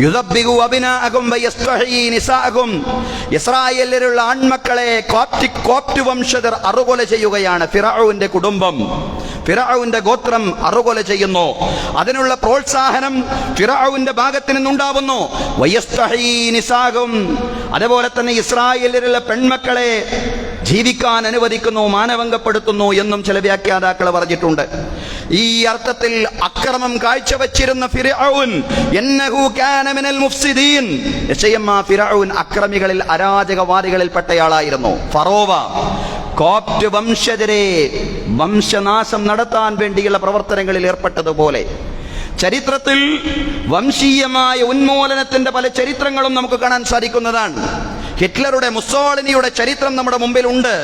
യുദബ്ബിഹു അബ്നാഅഹും വയസ്തഹീ നിസാഅഹും. ഇസ്രായേലിയരുള്ള ആൺമക്കളെ കോപ്റ്റ് വംശജർ അറുകൊല ചെയ്യുകയാണ്. ഫിർഔന്റെ കുടുംബം, ഫിർഔന്റെ ഗോത്രം അറുകൊല ചെയ്യുന്നു. അതിനുള്ള പ്രോത്സാഹനം ഫിർഔന്റെ ഭാഗത്ത് നിന്നുണ്ടാവുന്നു. വയസ്തഹീ നിസാഅഹും. അതുപോലെ തന്നെ ഇസ്രായേലിയരുള്ള പെൺമക്കളെ ജീവിക്കാൻ അനുവദിക്കുന്നു, മാനഭംഗപ്പെടുത്തുന്നു എന്നും ചില വ്യാഖ്യാതാക്കൾ പറഞ്ഞിട്ടുണ്ട്. ഈ അർത്ഥത്തിൽ അക്രമം കാഴ്ചവച്ചിരുന്ന ഫിർഔൻ ഇന്നഹു കാന മിനൽ മുഫ്സിദീൻ. നിശ്ചയം ആ ഫിർഔൻ അക്രമികളിൽ, അരാജകവാദികളിൽ പെട്ടയാളായിരുന്നു. ഫറോവ കോപ്റ്റ് വംശജരെ വംശനാശം നടത്താൻ വേണ്ടിയുള്ള പ്രവർത്തനങ്ങളിൽ ഏർപ്പെട്ടതുപോലെ ചരിത്രത്തിൽ വംശീയമായ ഉന്മൂലനത്തിന്റെ പല ചരിത്രങ്ങളും നമുക്ക് കാണാൻ സാധിക്കുന്നതാണ്. ഹിറ്റ്ലറുടെ, മുസോളിനിയുടെ ചരിത്രം നമ്മുടെ മുമ്പിലുണ്ട്.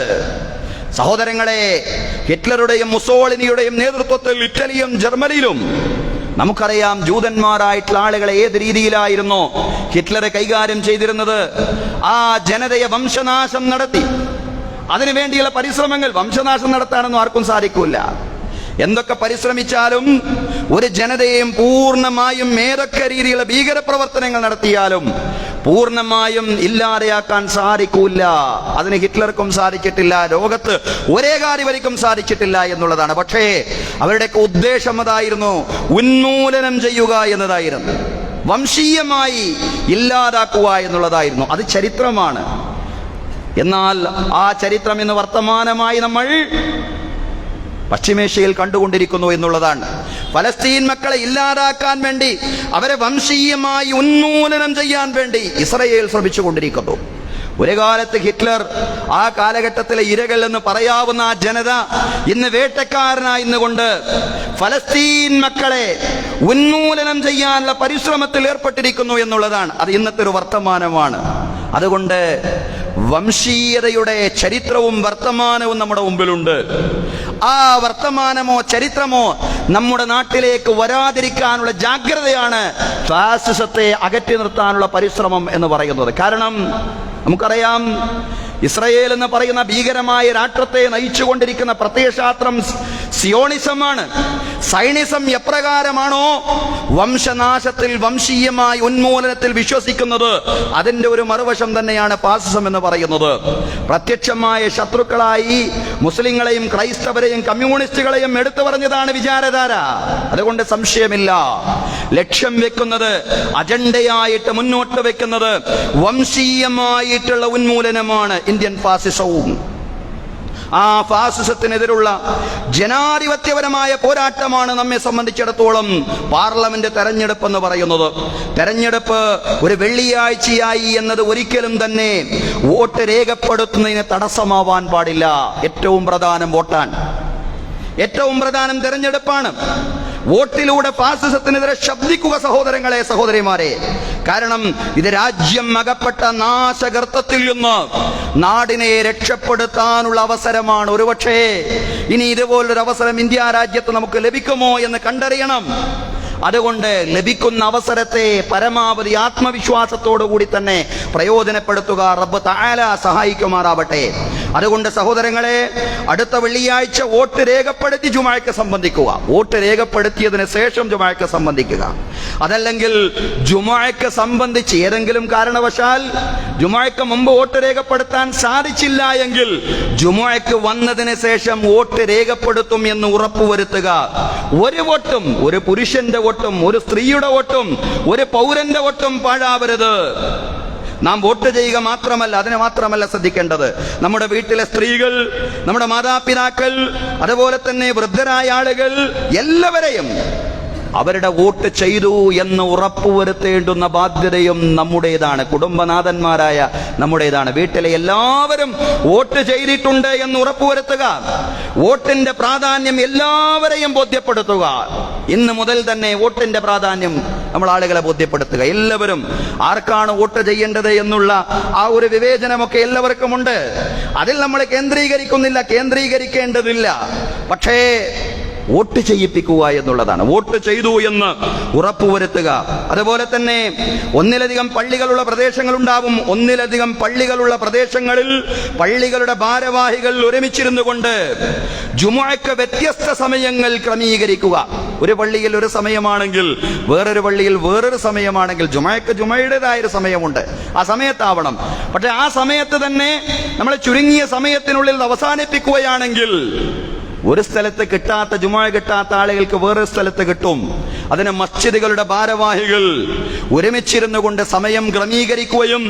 സഹോദരങ്ങളെ, ഹിറ്റ്ലറുടെയും മുസോളിനിയുടെയും നേതൃത്വത്തിൽ ഇറ്റലിയും ജർമ്മനിയിലും നമുക്കറിയാം ജൂതന്മാരായിട്ടുള്ള ആളുകളെ ഏത് രീതിയിലായിരുന്നു ഹിറ്റ്ലറെ കൈകാര്യം ചെയ്തിരുന്നത്. ആ ജനതയെ വംശനാശം നടത്തി. അതിനുവേണ്ടിയുള്ള പരിശ്രമങ്ങൾ, വംശനാശം നടത്താനൊന്നും ആർക്കും സാധിക്കില്ല. എന്തൊക്കെ പരിശ്രമിച്ചാലും ഒരു ജനതയെയും പൂർണ്ണമായും ഏതൊക്കെ രീതിയിലുള്ള ഭീകരപ്രവർത്തനങ്ങൾ നടത്തിയാലും പൂർണ്ണമായും ഇല്ലാതെയാക്കാൻ സാധിക്കൂല. അതിന് ഹിറ്റ്ലർക്കും സാധിച്ചിട്ടില്ല, ലോകത്ത് ഒരേ കാര്യവരിക്കും സാധിച്ചിട്ടില്ല എന്നുള്ളതാണ്. പക്ഷേ അവരുടെയൊക്കെ ഉദ്ദേശം അതായിരുന്നു, ഉന്മൂലനം ചെയ്യുക എന്നതായിരുന്നു, വംശീയമായി ഇല്ലാതാക്കുക എന്നുള്ളതായിരുന്നു. അത് ചരിത്രമാണ്. എന്നാൽ ആ ചരിത്രം ഇന്ന് വർത്തമാനമായി നമ്മൾ പശ്ചിമേഷ്യയിൽ കണ്ടുകൊണ്ടിരിക്കുന്നു എന്നുള്ളതാണ്. ഫലസ്തീൻ മക്കളെ ഇല്ലാതാക്കാൻ വേണ്ടി, അവരെ വംശീയമായി ഉന്മൂലനം ചെയ്യാൻ വേണ്ടി ഇസ്രായേൽ ശ്രമിച്ചുകൊണ്ടിരിക്കുന്നു. ഒരു കാലത്ത് ഹിറ്റ്ലർ, ആ കാലഘട്ടത്തിലെ ഇരകൾ എന്ന് പറയാവുന്ന ആ ജനത ഇന്ന് വേട്ടക്കാരനായി ഇന്നുകൊണ്ട് ഫലസ്തീൻ മക്കളെ ഉന്മൂലനം ചെയ്യാനുള്ള പരിശ്രമത്തിൽ ഏർപ്പെട്ടിരിക്കുന്നു എന്നുള്ളതാണ്. അത് ഇന്നത്തെ ഒരു വർത്തമാനമാണ്. അതുകൊണ്ട് വംശീയതയുടെ ചരിത്രവും വർത്തമാനവും നമ്മുടെ മുമ്പിലുണ്ട്. ആ വർത്തമാനമോ ചരിത്രമോ നമ്മുടെ നാട്ടിലേക്ക് വരാതിരിക്കാനുള്ള ജാഗ്രതയാണ് ഫാസിസത്തെ അകറ്റി നിർത്താനുള്ള പരിശ്രമം എന്ന് പറയുന്നത്. കാരണം നമുക്കറിയാം, ഇസ്രായേൽ എന്ന് പറയുന്ന ഭീകരമായ രാഷ്ട്രത്തെ നയിച്ചുകൊണ്ടിരിക്കുന്ന പ്രത്യയശാസ്ത്രം സിയോണിസമാണ്. സൈനിസം എപ്രകാരമാണോ വംശനാശത്തിൽ, വംശീയമായ ഉന്മൂലനത്തിൽ വിശ്വസിക്കുന്നത്, അതിന്റെ ഒരു മറുവശം തന്നെയാണ് ഫാസിസം എന്ന് പറയുന്നത്. പ്രത്യക്ഷമായ ശത്രുക്കളായി മുസ്ലിങ്ങളെയും ക്രൈസ്തവരെയും കമ്മ്യൂണിസ്റ്റുകളെയും എടുത്തു പറഞ്ഞതാണ് വിചാരധാര. അതുകൊണ്ട് സംശയമില്ല, ലക്ഷ്യം വെക്കുന്നത്, അജണ്ടയായിട്ട് മുന്നോട്ട് വെക്കുന്നത് വംശീയമായിട്ടുള്ള ഉന്മൂലനമാണ് ഇന്ത്യൻ ഫാസിസവും. ആ ഫാസിസത്തിനെതിരുള്ള ജനാധിപത്യപരമായ പോരാട്ടമാണ് നമ്മെ സംബന്ധിച്ചിടത്തോളം പാർലമെന്റ് തെരഞ്ഞെടുപ്പ് എന്ന് പറയുന്നത്. തെരഞ്ഞെടുപ്പ് ഒരു വെള്ളിയാഴ്ചയായി എന്നത് ഒരിക്കലും തന്നെ വോട്ട് രേഖപ്പെടുത്തുന്നതിന് തടസ്സമാവാൻ പാടില്ല. ഏറ്റവും പ്രധാനം വോട്ടാണ്, ഏറ്റവും പ്രധാനം തെരഞ്ഞെടുപ്പാണ്. വോട്ടിലൂടെ ഫാസിസത്തിനെതിരെ ശബ്ദിക്കുക സഹോദരങ്ങളെ, സഹോദരിമാരെ. കാരണം ഇത് രാജ്യം അകപ്പെട്ട നാശഗർത്തത്തിൽ നിന്ന് നാടിനെ രക്ഷപ്പെടുത്താനുള്ള അവസരമാണ്. ഒരുപക്ഷേ ഇനി ഇതുപോലൊരു അവസരം ഇന്ത്യ രാജ്യത്ത് നമുക്ക് ലഭിക്കുമോ എന്ന് കണ്ടറിയണം. അതുകൊണ്ട് ലഭിക്കുന്ന അവസരത്തെ പരമാവധി ആത്മവിശ്വാസത്തോടു കൂടി തന്നെ പ്രയോജനപ്പെടുത്തുക. റബ്ബ് തആല സഹായിക്കുമാറാവട്ടെ. അതുകൊണ്ട് സഹോദരങ്ങളെ, അടുത്ത വെള്ളിയാഴ്ച വോട്ട് രേഖപ്പെടുത്തി ജുമുഅക്ക് സംബന്ധിക്കുക. വോട്ട് രേഖപ്പെടുത്തിയതിന് ശേഷം ജുമുഅക്ക് സംബന്ധിക്കുക. അതല്ലെങ്കിൽ ജുമുഅക്ക് സംബന്ധിച്ച് ഏതെങ്കിലും കാരണവശാൽ ജുമുഅക്ക് മുമ്പ് വോട്ട് രേഖപ്പെടുത്താൻ സാധിച്ചില്ല എങ്കിൽ ജുമുഅക്ക് വന്നതിന് ശേഷം വോട്ട് രേഖപ്പെടുത്തും എന്ന് ഉറപ്പുവരുത്തുക. ഒരു വോട്ടും, ഒരു പുരുഷന്റെ വോട്ടും ഒരു സ്ത്രീയുടെ വോട്ടും ഒരു പൗരന്റെ വോട്ടും പാഴാവരുത്. നാം വോട്ട് ചെയ്യുക മാത്രമല്ല, അതിനെ മാത്രമല്ല ശ്രദ്ധിക്കേണ്ടത്, നമ്മുടെ വീട്ടിലെ സ്ത്രീകൾ, നമ്മുടെ മാതാപിതാക്കൾ, അതുപോലെ തന്നെ വൃദ്ധരായ ആളുകൾ, എല്ലാവരെയും അവരുടെ വോട്ട് ചെയ്തു എന്ന് ഉറപ്പുവരുത്തേണ്ടുന്ന ബാധ്യതയും നമ്മുടേതാണ്, കുടുംബനാഥന്മാരായ നമ്മുടേതാണ്. വീട്ടിലെ എല്ലാവരും വോട്ട് ചെയ്തിട്ടുണ്ട് എന്ന് ഉറപ്പുവരുത്തുക. വോട്ടിന്റെ പ്രാധാന്യം എല്ലാവരെയും ബോധ്യപ്പെടുത്തുക. ഇന്ന് മുതൽ തന്നെ വോട്ടിന്റെ പ്രാധാന്യം നമ്മൾ ആളുകളെ ബോധ്യപ്പെടുത്തുക. എല്ലാവരും ആർക്കാണ് വോട്ട് ചെയ്യേണ്ടത് എന്നുള്ള ആ ഒരു വിവേചനമൊക്കെ എല്ലാവർക്കും ഉണ്ട്. അതിൽ നമ്മൾ കേന്ദ്രീകരിക്കുന്നില്ല, കേന്ദ്രീകരിക്കേണ്ടതില്ല. പക്ഷേ വോട്ട് ചെയ്യിപ്പിക്കുക എന്നുള്ളതാണ്. വോട്ട് ചെയ്തു എന്ന് ഉറപ്പുവരുത്തുക. അതുപോലെ തന്നെ ഒന്നിലധികം പള്ളികളുള്ള പ്രദേശങ്ങളുണ്ടാവും. ഒന്നിലധികം പള്ളികളുള്ള പ്രദേശങ്ങളിൽ പള്ളികളുടെ ഭാരവാഹികൾ ഒരുമിച്ചിരുന്നു കൊണ്ട് ജുമുഅക്ക് വ്യത്യസ്ത സമയങ്ങൾ ക്രമീകരിക്കുക. ഒരു പള്ളിയിൽ ഒരു സമയമാണെങ്കിൽ വേറൊരു പള്ളിയിൽ വേറൊരു സമയമാണെങ്കിൽ ജുമുഅക്ക് ജുമുഅയുടേതായൊരു സമയമുണ്ട്, ആ സമയത്താവണം. പക്ഷെ ആ സമയത്ത് തന്നെ നമ്മൾ ചുരുങ്ങിയ സമയത്തിനുള്ളിൽ അവസാനിപ്പിക്കുകയാണെങ്കിൽ ഒരു സ്ഥലത്ത് കിട്ടാത്ത, ജുമുഅ കിട്ടാത്ത ആളുകൾക്ക് വേറൊരു സ്ഥലത്ത് കിട്ടും. അതിന് മസ്ജിദുകളുടെ ഭാരവാഹികൾ ഒരുമിച്ചിരുന്നു കൊണ്ട് സമയം ക്രമീകരിക്കുകയും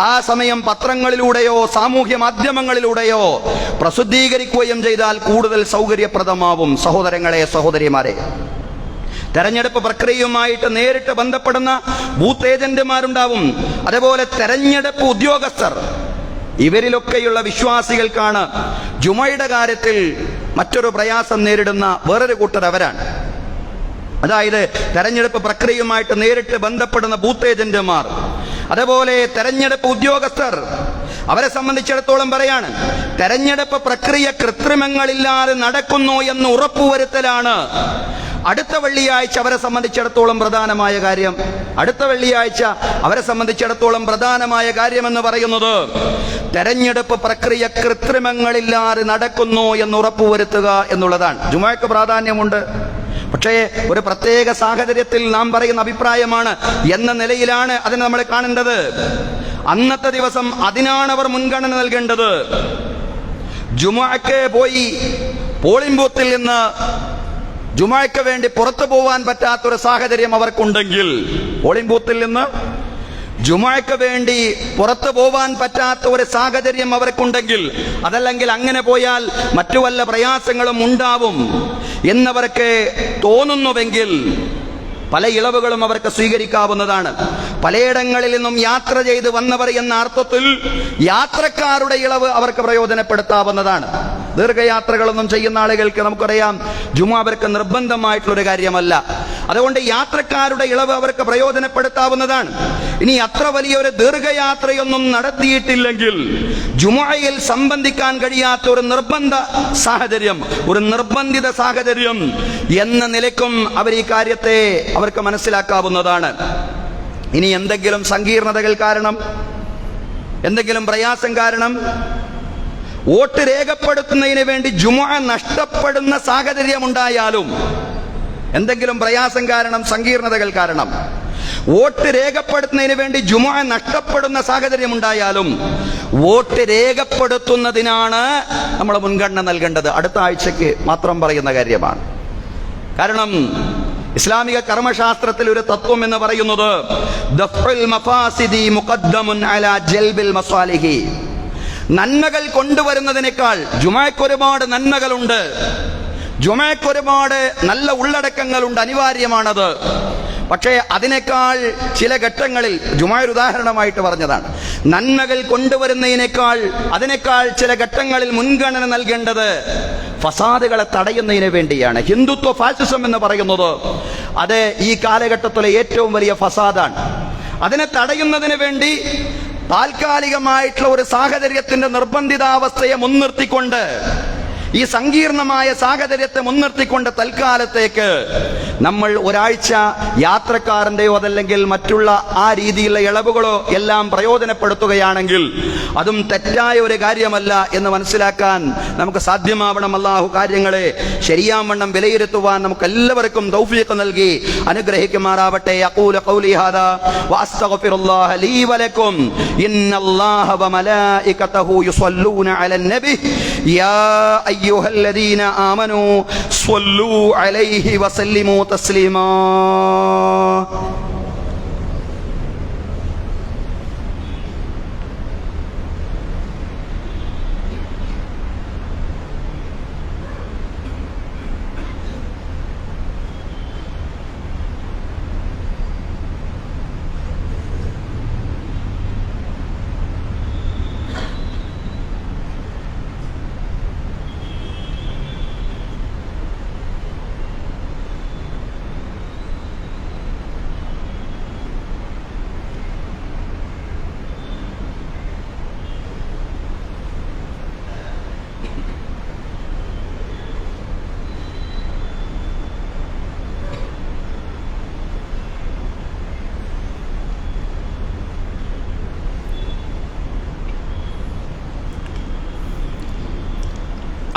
ആ സമയം പത്രങ്ങളിലൂടെയോ സാമൂഹ്യ മാധ്യമങ്ങളിലൂടെയോ പ്രസിദ്ധീകരിക്കുകയും ചെയ്താൽ കൂടുതൽ സൗകര്യപ്രദമാവും. സഹോദരങ്ങളെ, സഹോദരിമാരെ, തെരഞ്ഞെടുപ്പ് പ്രക്രിയയുമായിട്ട് നേരിട്ട് ബന്ധപ്പെടുന്ന ബൂത്ത് ഏജന്റുമാരുണ്ടാവും. അതുപോലെ തെരഞ്ഞെടുപ്പ് ഉദ്യോഗസ്ഥർ, ഇവരിലൊക്കെയുള്ള വിശ്വാസികൾക്കാണ് ജുമുഅയുടെ കാര്യത്തിൽ മറ്റൊരു പ്രയാസം നേരിടുന്ന വേറൊരു കൂട്ടർ അവരാണ്. അതായത് തെരഞ്ഞെടുപ്പ് പ്രക്രിയയുമായിട്ട് നേരിട്ട് ബന്ധപ്പെടുന്ന ബൂത്ത് ഏജന്റുമാർ, അതുപോലെ തെരഞ്ഞെടുപ്പ് ഉദ്യോഗസ്ഥർ, അവരെ സംബന്ധിച്ചിടത്തോളം പറയാണ്, തെരഞ്ഞെടുപ്പ് പ്രക്രിയ കൃത്രിമങ്ങളില്ലാതെ നടക്കുന്നു എന്ന് ഉറപ്പുവരുത്തലാണ് അടുത്ത വെള്ളിയാഴ്ച അവരെ സംബന്ധിച്ചിടത്തോളം പ്രധാനമായ കാര്യം. അടുത്ത വെള്ളിയാഴ്ച അവരെ സംബന്ധിച്ചിടത്തോളം പ്രധാനമായ കാര്യം എന്ന് പറയുന്നത് തെരഞ്ഞെടുപ്പ് പ്രക്രിയ കൃത്രിമങ്ങളില്ലാതെ നടക്കുന്നു എന്ന് ഉറപ്പുവരുത്തുക എന്നുള്ളതാണ്. ജുമുഅക്ക് പ്രാധാന്യമുണ്ട്, പക്ഷേ ഒരു പ്രത്യേക സാഹചര്യത്തിൽ നാം പറയുന്ന അഭിപ്രായമാണ് എന്ന നിലയിലാണ് അതിനെ നമ്മൾ കാണേണ്ടത്. അന്നത്തെ ദിവസം അതിനാണ് അവർ മുൻഗണന നൽകേണ്ടത്. ജുമുഅക്ക് പോയി പോളിംഗ് ബൂത്തിൽ നിന്ന് ജുമുഅക്ക് വേണ്ടി പുറത്തു പോവാൻ പറ്റാത്തൊരു സാഹചര്യം അവർക്കുണ്ടെങ്കിൽ, പോളിംഗ് ബൂത്തിൽ നിന്ന് ജുമുഅക്ക് വേണ്ടി പുറത്തു പോവാൻ പറ്റാത്ത ഒരു സാഹചര്യം അവർക്കുണ്ടെങ്കിൽ, അതല്ലെങ്കിൽ അങ്ങനെ പോയാൽ മറ്റു വല്ല പ്രയാസങ്ങളും ഉണ്ടാവും എന്നവർക്ക് തോന്നുന്നുവെങ്കിൽ പല ഇളവുകളും അവർക്ക് സ്വീകരിക്കാവുന്നതാണ്. പലയിടങ്ങളിൽ നിന്നും യാത്ര ചെയ്ത് വന്നവർ എന്ന അർത്ഥത്തിൽ യാത്രക്കാരുടെ ഇളവ് അവർക്ക് പ്രയോജനപ്പെടുത്താവുന്നതാണ്. ദീർഘയാത്രകളൊന്നും ചെയ്യുന്ന ആളുകൾക്ക് നമുക്കറിയാം ജുമുഅ അവർക്ക് നിർബന്ധമായിട്ടുള്ളൊരു കാര്യമല്ല. അതുകൊണ്ട് യാത്രക്കാരുടെ ഇളവ് അവർക്ക് പ്രയോജനപ്പെടുത്താവുന്നതാണ്. ഇനി അത്ര വലിയൊരു ദീർഘയാത്രയൊന്നും നടത്തിയിട്ടില്ലെങ്കിൽ ജുമുഅയിൽ സംബന്ധിക്കാൻ കഴിയാത്ത ഒരു നിർബന്ധ സാഹചര്യം, ഒരു നിർബന്ധിത സാഹചര്യം എന്ന നിലയ്ക്കും അവർ ഈ കാര്യത്തെ അവർക്ക് മനസ്സിലാക്കാവുന്നതാണ്. ഇനി എന്തെങ്കിലും സങ്കീർണതകൾ കാരണം, എന്തെങ്കിലും പ്രയാസം കാരണം വോട്ട് രേഖപ്പെടുത്തുന്നതിന് വേണ്ടി ജുമുഅ നഷ്ടപ്പെടുന്ന സാഹചര്യം ഉണ്ടായാലും, എന്തെങ്കിലും പ്രയാസം കാരണം, സങ്കീർണതകൾ കാരണം വോട്ട് രേഖപ്പെടുത്തുന്നതിന് വേണ്ടി ജുമുഅ നഷ്ടപ്പെടുന്ന സാഹചര്യം ഉണ്ടായാലും വോട്ട് രേഖപ്പെടുത്തുന്നതിനാണ് നമ്മൾ മുൻഗണന നൽകേണ്ടത്. അടുത്ത ആഴ്ചക്ക് മാത്രം പറയുന്ന കാര്യമാണ്. കാരണം ഇസ്ലാമിക കർമ്മശാസ്ത്രത്തിൽ ഒരു തത്വം എന്ന് പറയുന്നത് ദഫ്ഉൽ മഫാസിദി മുഖദ്ദമുൻ അലാ ജൽബിൽ മസാലിഹി. നന്മകൾ കൊണ്ടുവരുന്നതിനേക്കാൾ, ജുമുഅക്ക് ഒരുപാട് നന്മകളുണ്ട്, ജുമുഅക്ക് ഒരുപാട് നല്ല ഉള്ളടക്കങ്ങളുണ്ട്, അനിവാര്യമാണത്. പക്ഷേ അതിനേക്കാൾ ചില ഘട്ടങ്ങളിൽ, ജുമുഅ ഒരു ഉദാഹരണമായിട്ട് പറഞ്ഞതാണ്, നന്മകൾ കൊണ്ടുവരുന്നതിനേക്കാൾ അതിനേക്കാൾ ചില ഘട്ടങ്ങളിൽ മുൻഗണന നൽകേണ്ടത് ഫസാദുകളെ തടയുന്നതിന് വേണ്ടിയാണ്. ഹിന്ദുത്വ ഫാസിസം എന്ന് പറയുന്നത് അത് ഈ കാലഘട്ടത്തിലെ ഏറ്റവും വലിയ ഫസാദാണ്. അതിനെ തടയുന്നതിന് വേണ്ടി താൽക്കാലികമായിട്ടുള്ള ഒരു സാഹചര്യത്തിന്റെ നിർബന്ധിതാവസ്ഥയെ മുൻനിർത്തിക്കൊണ്ട്, ഈ സങ്കീർണമായ സാഹചര്യത്തെ മുൻനിർത്തിക്കൊണ്ട് തൽക്കാലത്തേക്ക് നമ്മൾ ഒരാഴ്ച യാത്രക്കാരൻ്റെയോ അതല്ലെങ്കിൽ മറ്റുള്ള ആ രീതിയിലുള്ള ഇളവുകളോ എല്ലാം പ്രയോജനപ്പെടുത്തുകയാണെങ്കിൽ അതും തെറ്റായ ഒരു കാര്യമല്ല എന്ന് മനസ്സിലാക്കാൻ നമുക്ക് സാധ്യമാവണം. അല്ലാഹു കാര്യങ്ങളെ ശരിയാവണ്ണം വിലയിരുത്തുവാൻ നമുക്ക് എല്ലാവർക്കും തൗഫീഖ് നൽകി അനുഗ്രഹിക്കുമാറാവട്ടെ. അഖൂലു ഖൗലി ഹാദാ വഅസ്തഗ്ഫിറുല്ലാഹ ലീ വലക്കും. ഇന്നല്ലാഹ വമലായികതഹു യുസല്ലൂന അലൻ നബി യാ അയ്യുഹല്ലദീന ആമനൂ സ്വല്ലൂ അലൈഹി വസല്ലിമൂ തസ്ലീമാ.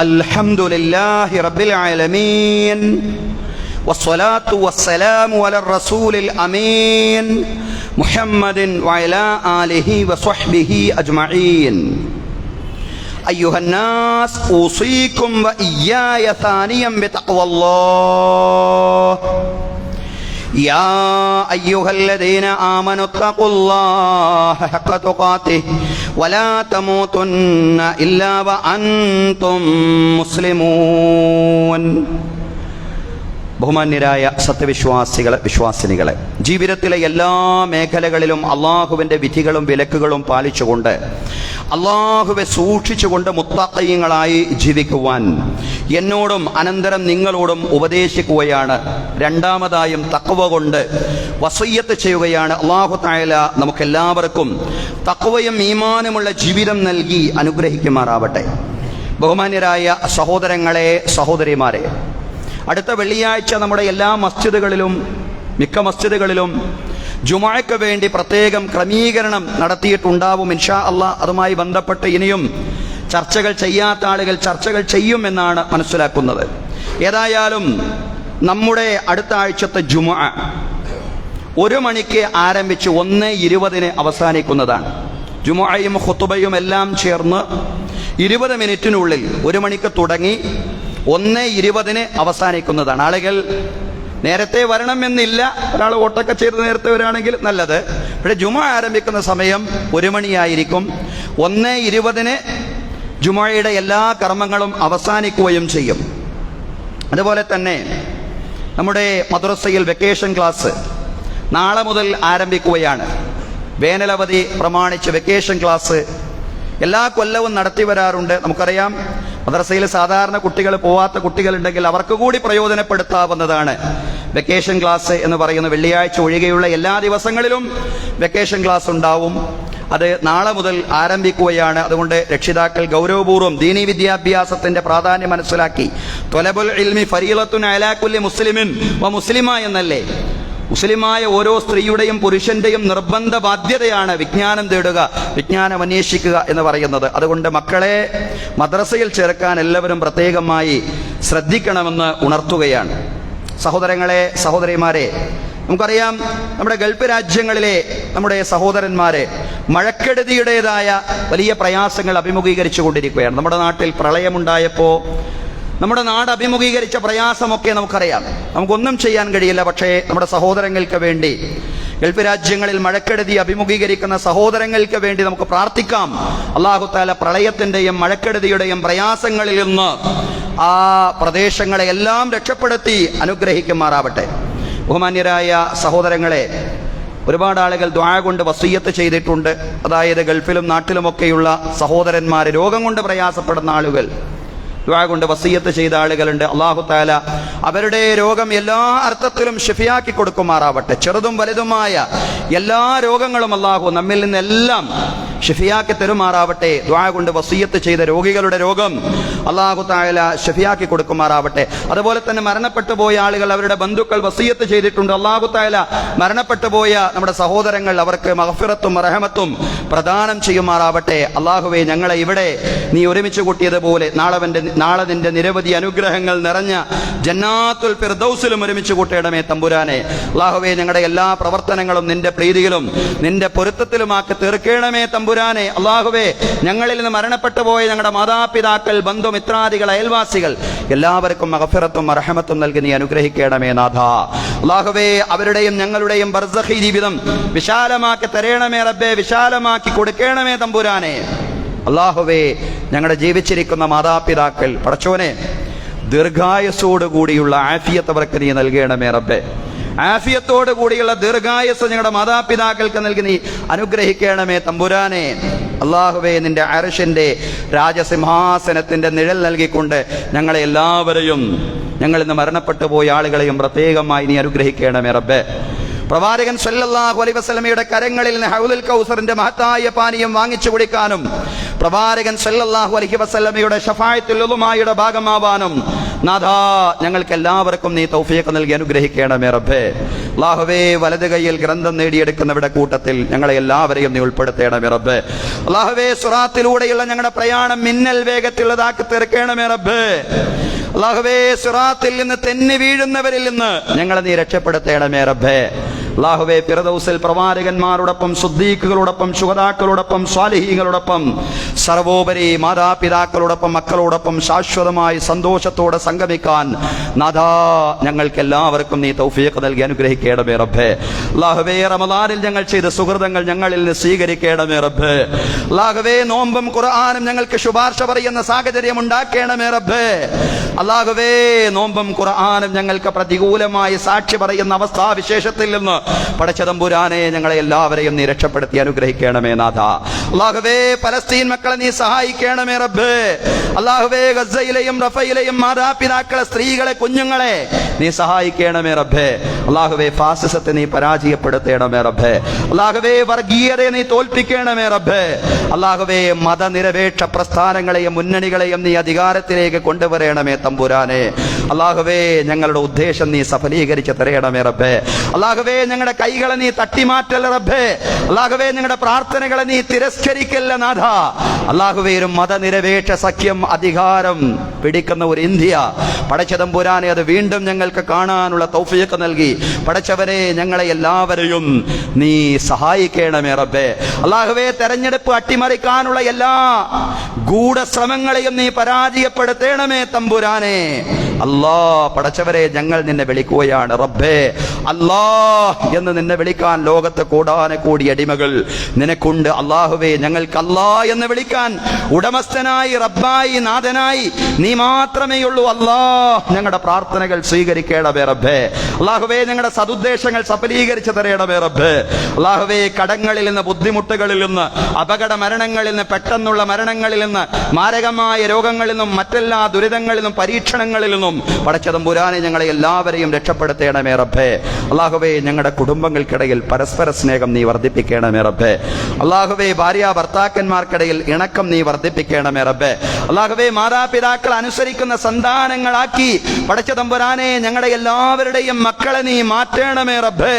അൽഹംദുലില്ലാഹി റബ്ബിൽ ആലമീൻ വസ്സലാത്തു വസ്സലാമു അലർ റസൂലിൽ അമീൻ മുഹമ്മദിൻ വഅലാ ആലിഹി വസ്വഹ്ബിഹി അജ്മഈൻ. അയ്യുഹന്നാസ് ഊസീകും വഇയ്യായ സാനിയം ബിതഖ്വല്ലാഹ്. യാ അയ്യുഹല്ലദീന ആമനു തഖുല്ലാഹ ഹഖ്ക തുഖാതിഹി വലാ തമൂതുന്ന ഇല്ലാ വഅൻതും മുസ്ലിമൂൻ. ബഹുമാന്യരായ സത്യവിശ്വാസികളെ, വിശ്വാസിനികളെ, ജീവിതത്തിലെ എല്ലാ മേഖലകളിലും അള്ളാഹുവിൻ്റെ വിധികളും വിലക്കുകളും പാലിച്ചുകൊണ്ട് അള്ളാഹുവെ സൂക്ഷിച്ചുകൊണ്ട് മുത്തഖീങ്ങളായി ജീവിക്കുവാൻ എന്നോടും അനന്തരം നിങ്ങളോടും ഉപദേശിക്കുകയാണ്. രണ്ടാമതായും തഖ്വ കൊണ്ട് വസിയ്യത്ത് ചെയ്യുകയാണ്. അല്ലാഹു തആല നമുക്കെല്ലാവർക്കും തഖ്വയും ഈമാനുമുള്ള ജീവിതം നൽകി അനുഗ്രഹിക്കുമാറാവട്ടെ. ബഹുമാന്യരായ സഹോദരങ്ങളെ, സഹോദരിമാരെ, അടുത്ത വെള്ളിയാഴ്ച നമ്മുടെ എല്ലാ മസ്ജിദുകളിലും, മിക്ക മസ്ജിദുകളിലും ജുമുഅയ്ക്ക് വേണ്ടി പ്രത്യേകം ക്രമീകരണം നടത്തിയിട്ടുണ്ടാവും ഇൻഷാ അല്ലാഹ്. അതുമായി ബന്ധപ്പെട്ട് ഇനിയും ചർച്ചകൾ ചെയ്യാത്ത ആളുകൾ ചർച്ചകൾ ചെയ്യുമെന്നാണ് മനസ്സിലാക്കുന്നത്. ഏതായാലും നമ്മുടെ അടുത്ത ആഴ്ചത്തെ ജുമുഅ 1 മണിക്ക് ആരംഭിച്ച് 1:20 അവസാനിക്കുന്നതാണ്. ജുമുഅയും ഖുതുബയും എല്ലാം ചേർന്ന് 20 മിനിറ്റിനുള്ളിൽ 1 മണിക്ക് തുടങ്ങി 1:20 അവസാനിക്കുന്നതാണ്. ആളുകൾ നേരത്തെ വരണമെന്നില്ല. ഒരാൾ ഓട്ടൊക്കെ ചെയ്ത് നേരത്തെ വരികയാണെങ്കിൽ നല്ലത്. പക്ഷേ ജുമുഅ ആരംഭിക്കുന്ന സമയം 1 മണിയായിരിക്കും. 1:20 ജുമുഅയുടെ എല്ലാ കർമ്മങ്ങളും അവസാനിക്കുകയും ചെയ്യും. അതുപോലെ തന്നെ നമ്മുടെ മദ്രസയിൽ വെക്കേഷൻ ക്ലാസ് നാളെ മുതൽ ആരംഭിക്കുകയാണ്. വേനലവധി പ്രമാണിച്ച് വെക്കേഷൻ ക്ലാസ് എല്ലാ കൊല്ലവും നടത്തി വരാറുണ്ട്. നമുക്കറിയാം, മദ്രസയിൽ സാധാരണ കുട്ടികൾ പോവാത്ത കുട്ടികളുണ്ടെങ്കിൽ അവർക്ക് കൂടി പ്രയോജനപ്പെടുത്താവുന്നതാണ് വെക്കേഷൻ ക്ലാസ് എന്ന് പറയുന്ന. വെള്ളിയാഴ്ച ഒഴികെയുള്ള എല്ലാ ദിവസങ്ങളിലും വെക്കേഷൻ ക്ലാസ് ഉണ്ടാവും. അത് നാളെ മുതൽ ആരംഭിക്കുകയാണ്. അതുകൊണ്ട് രക്ഷിതാക്കൾ ഗൗരവപൂർവ്വം ദീനീ വിദ്യാഭ്യാസത്തിന്റെ പ്രാധാന്യം മനസ്സിലാക്കി, ത്വലബുൽ ഇൽമി ഫരീളത്തുൻ അലാ കുല്ലി മുസ്ലിമിൻ വ മുസ്ലിമ എന്നല്ലേ, മുസ്ലിമായ ഓരോ സ്ത്രീയുടെയും പുരുഷന്റെയും നിർബന്ധ ബാധ്യതയാണ് വിജ്ഞാനം തേടുക, വിജ്ഞാനം അന്വേഷിക്കുക എന്ന് പറയുന്നത്. അതുകൊണ്ട് മക്കളെ മദ്രസയിൽ ചേർക്കാൻ എല്ലാവരും പ്രത്യേകമായി ശ്രദ്ധിക്കണമെന്ന് ഉണർത്തുകയാണ്. സഹോദരങ്ങളെ, സഹോദരിമാരെ, നമുക്കറിയാം, നമ്മുടെ ഗൾഫ് രാജ്യങ്ങളിലെ നമ്മുടെ സഹോദരന്മാരെ മഴക്കെടുതിയുടേതായ വലിയ പ്രയാസങ്ങൾ അഭിമുഖീകരിച്ചു കൊണ്ടിരിക്കുകയാണ്. നമ്മുടെ നാട്ടിൽ പ്രളയമുണ്ടായപ്പോൾ നമ്മുടെ നാട് അഭിമുഖീകരിച്ച പ്രയാസമൊക്കെ നമുക്കറിയാം. നമുക്കൊന്നും ചെയ്യാൻ കഴിയില്ല. പക്ഷേ നമ്മുടെ സഹോദരങ്ങൾക്ക് വേണ്ടി, ഗൾഫ് രാജ്യങ്ങളിൽ മഴക്കെടുതി അഭിമുഖീകരിക്കുന്ന സഹോദരങ്ങൾക്ക് വേണ്ടി നമുക്ക് പ്രാർത്ഥിക്കാം. അല്ലാഹു തആല പ്രളയത്തിന്റെയും മഴക്കെടുതിയുടെയും പ്രയാസങ്ങളിൽ നിന്ന് ആ പ്രദേശങ്ങളെ എല്ലാം രക്ഷപ്പെടുത്തി അനുഗ്രഹിക്കുമാറാവട്ടെ. ബഹുമാന്യരായ സഹോദരങ്ങളെ, ഒരുപാട് ആളുകൾ ദുആ കൊണ്ട് വസിയ്യത്ത് ചെയ്തിട്ടുണ്ട്. അതായത് ഗൾഫിലും നാട്ടിലുമൊക്കെയുള്ള സഹോദരന്മാർ, രോഗം കൊണ്ട് പ്രയാസപ്പെടുന്ന ആളുകൾ, ദുആ കൊണ്ട് വസിയത്ത് ചെയ്ത ആളുകളുണ്ട്. അല്ലാഹു തആല അവരുടെ രോഗം എല്ലാ അർത്ഥത്തിലും ശിഫയാക്കി കൊടുക്കുമാറാവട്ടെ. ചെറുതും വലുതുമായ എല്ലാ രോഗങ്ങളും അല്ലാഹു നമ്മിൽ നിന്നെല്ലാം ഷിഫിയാക്കി തരുമാറാവട്ടെ. ദുആ കൊണ്ട് വസിയത്ത് ചെയ്ത രോഗികളുടെ രോഗം അല്ലാഹു തആല ഷിഫിയാക്കി കൊടുക്കുമാറാവട്ടെ. അതുപോലെ തന്നെ മരണപ്പെട്ടു പോയ ആളുകൾ, അവരുടെ ബന്ധുക്കൾ വസിയത്ത് ചെയ്തിട്ടുണ്ട്. അല്ലാഹു തആല മരണപ്പെട്ടു പോയ നമ്മുടെ സഹോദരങ്ങൾ, അവർക്ക് മഗ്ഫിറത്തും റഹമത്തും പ്രദാനം ചെയ്യുമാറാവട്ടെ. അല്ലാഹുവേ, ഞങ്ങളെ ഇവിടെ നീ ഒരുമിച്ച് കൂട്ടിയതുപോലെ നാളെ നിന്റെ നിരവധി അനുഗ്രഹങ്ങൾ നിറഞ്ഞ ജന്നാത്തുൽ ഫിർദൗസിലും ഒരുമിച്ച് കൂട്ടണമേ തമ്പുരാനെ. അല്ലാഹുവേ, ഞങ്ങളുടെ എല്ലാ പ്രവർത്തനങ്ങളും നിന്റെ പ്രീതിയിലും നിന്റെ പൊരുത്തത്തിലുമാക്കി തീർക്കണമേ തമ്പുരാനെ. അല്ലാഹുവേ, ഞങ്ങളിൽ നിന്ന് മരണപ്പെട്ടു പോയ ഞങ്ങളുടെ മാതാപിതാക്കൾ, ബന്ധുമിത്രാദികൾ, അയൽവാസികൾ എല്ലാവർക്കും മഗ്ഫിറത്തും റഹമത്തും നൽകി നീ അനുഗ്രഹിക്കണമേ നാഥ. അല്ലാഹുവേ, അവരുടെയും ഞങ്ങളുടെയും ബർസഖി ജീവിതം വിശാലമാക്കി തരണമേ റബ്ബേ, വിശാലമാക്കി കൊടുക്കണമേ തമ്പുരാനെ. അല്ലാഹുവേ, ഞങ്ങളുടെ ജീവിച്ചിരിക്കുന്ന മാതാപിതാക്കൾ പടച്ചോനെ ദീർഘായുസ്സോട് കൂടിയുള്ള ആഫിയത്ത് അവർക്ക് നീ നൽകണമേ റബ്ബേ. ആഫിയത്തോട് കൂടിയുള്ള ദീർഘായുസ് ഞങ്ങളുടെ മാതാപിതാക്കൾക്ക് നൽകി നീ അനുഗ്രഹിക്കണമേ തമ്പുരാനെ. അല്ലാഹുവേ, നിന്റെ അർശിന്റെ രാജസിംഹാസനത്തിന്റെ നിഴൽ നൽകിക്കൊണ്ട് ഞങ്ങളെ എല്ലാവരെയും, ഞങ്ങളിൽ നിന്ന് മരണപ്പെട്ടു പോയ ആളുകളെയും പ്രത്യേകമായി നീ അനുഗ്രഹിക്കണമേ റബ്ബേ. പ്രവാചകൻ സല്ലല്ലാഹു അലൈഹി വസല്ലമയുടെ കരങ്ങളിൽ നിന്ന് ഹൗദുൽ കൗസറിന്റെ മഹത്തായ പാനീയം വാങ്ങിച്ചു കുടിക്കാനും പ്രവാചകൻ സല്ലല്ലാഹു അലൈഹി വസല്ലമയുടെ ശഫാഅത്തുൽ ഉളുമായുടെ ഭാഗമാവാനും നാഥാ ഞങ്ങൾക്ക് എല്ലാവർക്കും നീ തൗഫീഖ് നൽകി അനുഗ്രഹിക്കണമേ റബ്ബേ. അല്ലാഹുവേ, വലത് കൈയിൽ ഗ്രന്ഥം നേടിയെടുക്കുന്നവരുടെ കൂട്ടത്തിൽ ഞങ്ങളെ എല്ലാവരെയും നീ ഉൾപ്പെടുത്തണമേ റബ്ബേ. അല്ലാഹുവേ, സിറാത്തിലൂടെയുള്ള ഞങ്ങളുടെ പ്രയാണം മിന്നൽ വേഗത്തിലുള്ളതാക്കി തീർക്കണമേ റബ്ബേ. അല്ലാഹുവേ, സിറാത്തിൽ നിന്ന് തെന്നി വീഴുന്നവരിൽ നിന്ന് ഞങ്ങളെ നീ രക്ഷപ്പെടുത്തണമേ റബ്ബേ. അല്ലാഹുവേ, ഫിർദൗസിൽ പ്രവാചകന്മാരോടൊപ്പം, സുദ്ദീഖുകളോടൊപ്പം, ശുഹദാക്കളോടൊപ്പം, സ്വാലിഹീങ്ങളോടൊപ്പം, സർവോപരി മാതാപിതാക്കളോടൊപ്പം, മക്കളോടൊപ്പം ശാശ്വതമായി സന്തോഷത്തോടെ സംഗമിക്കാൻ നാഥാ ഞങ്ങൾക്ക് എല്ലാവർക്കും നീ തൗഫീഖ് നൽകി അനുഗ്രഹിക്കണമേ റബ്ബേ. അല്ലാഹുവേ, റമളാനിൽ ഞങ്ങൾ ചെയ്ത സുഹൃതങ്ങൾ ഞങ്ങളിൽ നിന്ന് സ്വീകരിക്കണമേ റബ്ബേ. അല്ലാഹുവേ, നോമ്പും ഖുർആനും ഞങ്ങൾക്ക് ശുപാർശ പറയുന്ന സാഹചര്യം ഉണ്ടാക്കണമേ റബ്ബേ. അല്ലാഹുവേ, നോമ്പും ഖുർആനും ഞങ്ങൾക്ക് പ്രതികൂലമായി സാക്ഷി പറയുന്ന അവസ്ഥാവിശേഷത്തിൽ നിന്ന് പടച്ചതമ്പുരാനെ ഞങ്ങളെ എല്ലാവരെയും നീ രക്ഷപ്പെടുത്തി അനുഗ്രഹിക്കണമേ നാഥ. അല്ലാഹുവേ, പലസ്തീൻ മക്കളെ നീ സഹായിക്കണമേ റബ്ബേ. അല്ലാഹുവേ, ഗസയിലെയും റഫയിലെയും മാതാപിതാക്കളെ, സ്ത്രീകളെ, കുഞ്ഞുങ്ങളെ നീ സഹായിക്കണമേ റബ്ബേ. അല്ലാഹുവേ, ഫാസിസത്തെ നീ പരാജയപ്പെടുത്തണമേ റബ്ബേ. അല്ലാഹുവേ, വർഗീയതയെ നീ തോൽപ്പിക്കണമേ റബ്ബേ. അല്ലാഹുവേ, മതനിരപേക്ഷ പ്രസ്ഥാനങ്ങളെയും മുന്നണികളെയും നീ അധികാരത്തിലേക്ക് കൊണ്ടുവരണമേ തമ്പുരാനെ. അല്ലാഹുവേ, ഞങ്ങളുടെ ഉദ്ദേശം നീ സഫലീകരിച്ച് തരയണമേ റബ്ബേ. അല്ലാഹുവേ, ഞങ്ങളുടെ കൈകളെ നീ തട്ടിമാറ്റല്ല റബ്ബേ. അല്ലാഹുവേ, ഞങ്ങളുടെ പ്രാർത്ഥനകളെ നീ തിരസ്കരിക്കല്ല നാഥ. അല്ലാഹുവേ, ഒരു മതനിരപേക്ഷ സഖ്യം അധികാരം പിടിക്കുന്ന ഒരു ഇന്ത്യ പടച്ചതമ്പുരാനെ അത് വീണ്ടും ഞങ്ങൾക്ക് കാണാനുള്ള തൗഫീഖ് നൽകി പടച്ചവനെ ഞങ്ങളെ എല്ലാവരെയും നീ സഹായിക്കണമേ റബ്ബേ. അല്ലാഹുവേ, തെരഞ്ഞെടുപ്പ് അട്ടിമറിക്കാനുള്ള എല്ലാ ഗൂഢശ്രമങ്ങളെയും നീ പരാജയപ്പെടുത്തണമേ തമ്പുരാനെ. അല്ലാ, പടച്ചവരെ, ഞങ്ങൾ നിന്നെ വിളിക്കുകയാണ് റബ്ബേ. അല്ലാ എന്ന് നിന്നെ വിളിക്കാൻ ലോകത്ത് കൂടാനെ കൂടി അടിമകൾ നിനക്കുണ്ട്. അല്ലാഹുവേ, ഞങ്ങൾക്ക് അല്ലാ എന്ന് വിളിക്കാൻ ഉടമസ്ഥനായി, റബ്ബായി, നാഥനായി നീ മാത്രമേ ഉള്ളൂ. അല്ലാ, ഞങ്ങളുടെ പ്രാർത്ഥനകൾ സ്വീകരിക്കണമേ റബ്ബേ. അല്ലാഹുവേ, ഞങ്ങളുടെ സതുദ്ദേശങ്ങൾ സഫലീകരിച്ചു തരയണമേ റബ്ബേ. അല്ലാഹുവേ, കടങ്ങളിൽ നിന്ന്, ബുദ്ധിമുട്ടുകളിൽ നിന്ന്, അപകട മരണങ്ങളിൽ നിന്ന്, പെട്ടെന്നുള്ള മരണങ്ങളിൽ നിന്ന്, മാരകമായ രോഗങ്ങളിൽ നിന്നും, മറ്റെല്ലാ ദുരിതങ്ങളിൽ നിന്നും, പരീക്ഷണങ്ങളിൽ നിന്നും പടച്ചതമ്പുരാനെ ഞങ്ങളെ എല്ലാവരെയും രക്ഷപ്പെടുത്തണമേ റബ്ബേ. അല്ലാഹുവേ, ഞങ്ങളുടെ കുടുംബങ്ങൾക്കിടയിൽ പരസ്പര സ്നേഹം നീ വർദ്ധിപ്പിക്കണമേ റബ്ബേ. അല്ലാഹുവേ, ഭാര്യ ഭർത്താക്കന്മാർക്കിടയിൽ ഇണക്കം നീ വർദ്ധിപ്പിക്കണമേ റബ്ബേ. അല്ലാഹുവേ, മാതാപിതാക്കൾ അനുസരിക്കുന്ന സന്താനങ്ങളാക്കി പടച്ചതമ്പുരാനെ ഞങ്ങളുടെ എല്ലാവരുടെയും മക്കളെ നീ മാറ്റണമേ റബ്ബേ.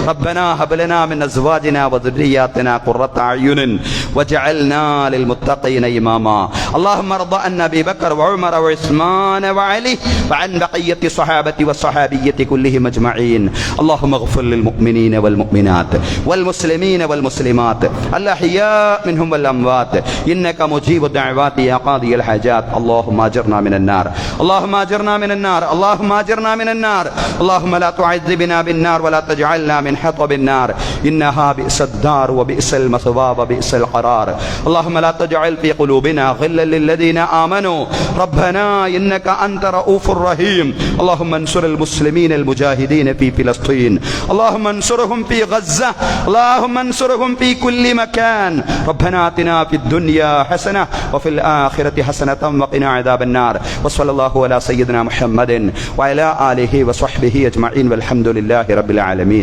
റബ്ബനാ ഹബ് ലനാ മിൻ അസ്വാജിനാ വദുരിയാതിനാ ഖുർറത അയുനിൻ വജഅൽനാ ലിൽമുത്തഖീന ഇമാമാ. അല്ലാഹുമ്മ റദ്ദ അൻ അബീ ബക്കർ വഉമർ വഉസ്മാൻ വഅലി وعن بقية الصحابة والصحابية كلهم أجمعين. اللهم اغفر للمؤمنين والمؤمنات والمسلمين والمسلمات الأحياء منهم والأموات إنك مجيب الدعوات يا قاضي الحاجات. اللهم أجرنا من النار، اللهم أجرنا من النار، اللهم أجرنا من النار. اللهم لا تعذبنا بالنار ولا تجعلنا من حطب النار إنها بئس الدار وبئس المثوى وبئس القرار. اللهم لا تجعل في قلوبنا غلا للذين آمنوا ربنا إنك أنت رؤوف رحيم. اللهم انصر المسلمين المجاهدين في فلسطين، اللهم انصرهم في غزة، اللهم انصرهم في كل مكان. ربنا آتنا في الدنيا حسنة وفي الآخرة حسنة وقنا عذاب النار. النار وصلى الله على سيدنا محمد وعلى آله وصحبه أجمعين والحمد لله رب العالمين.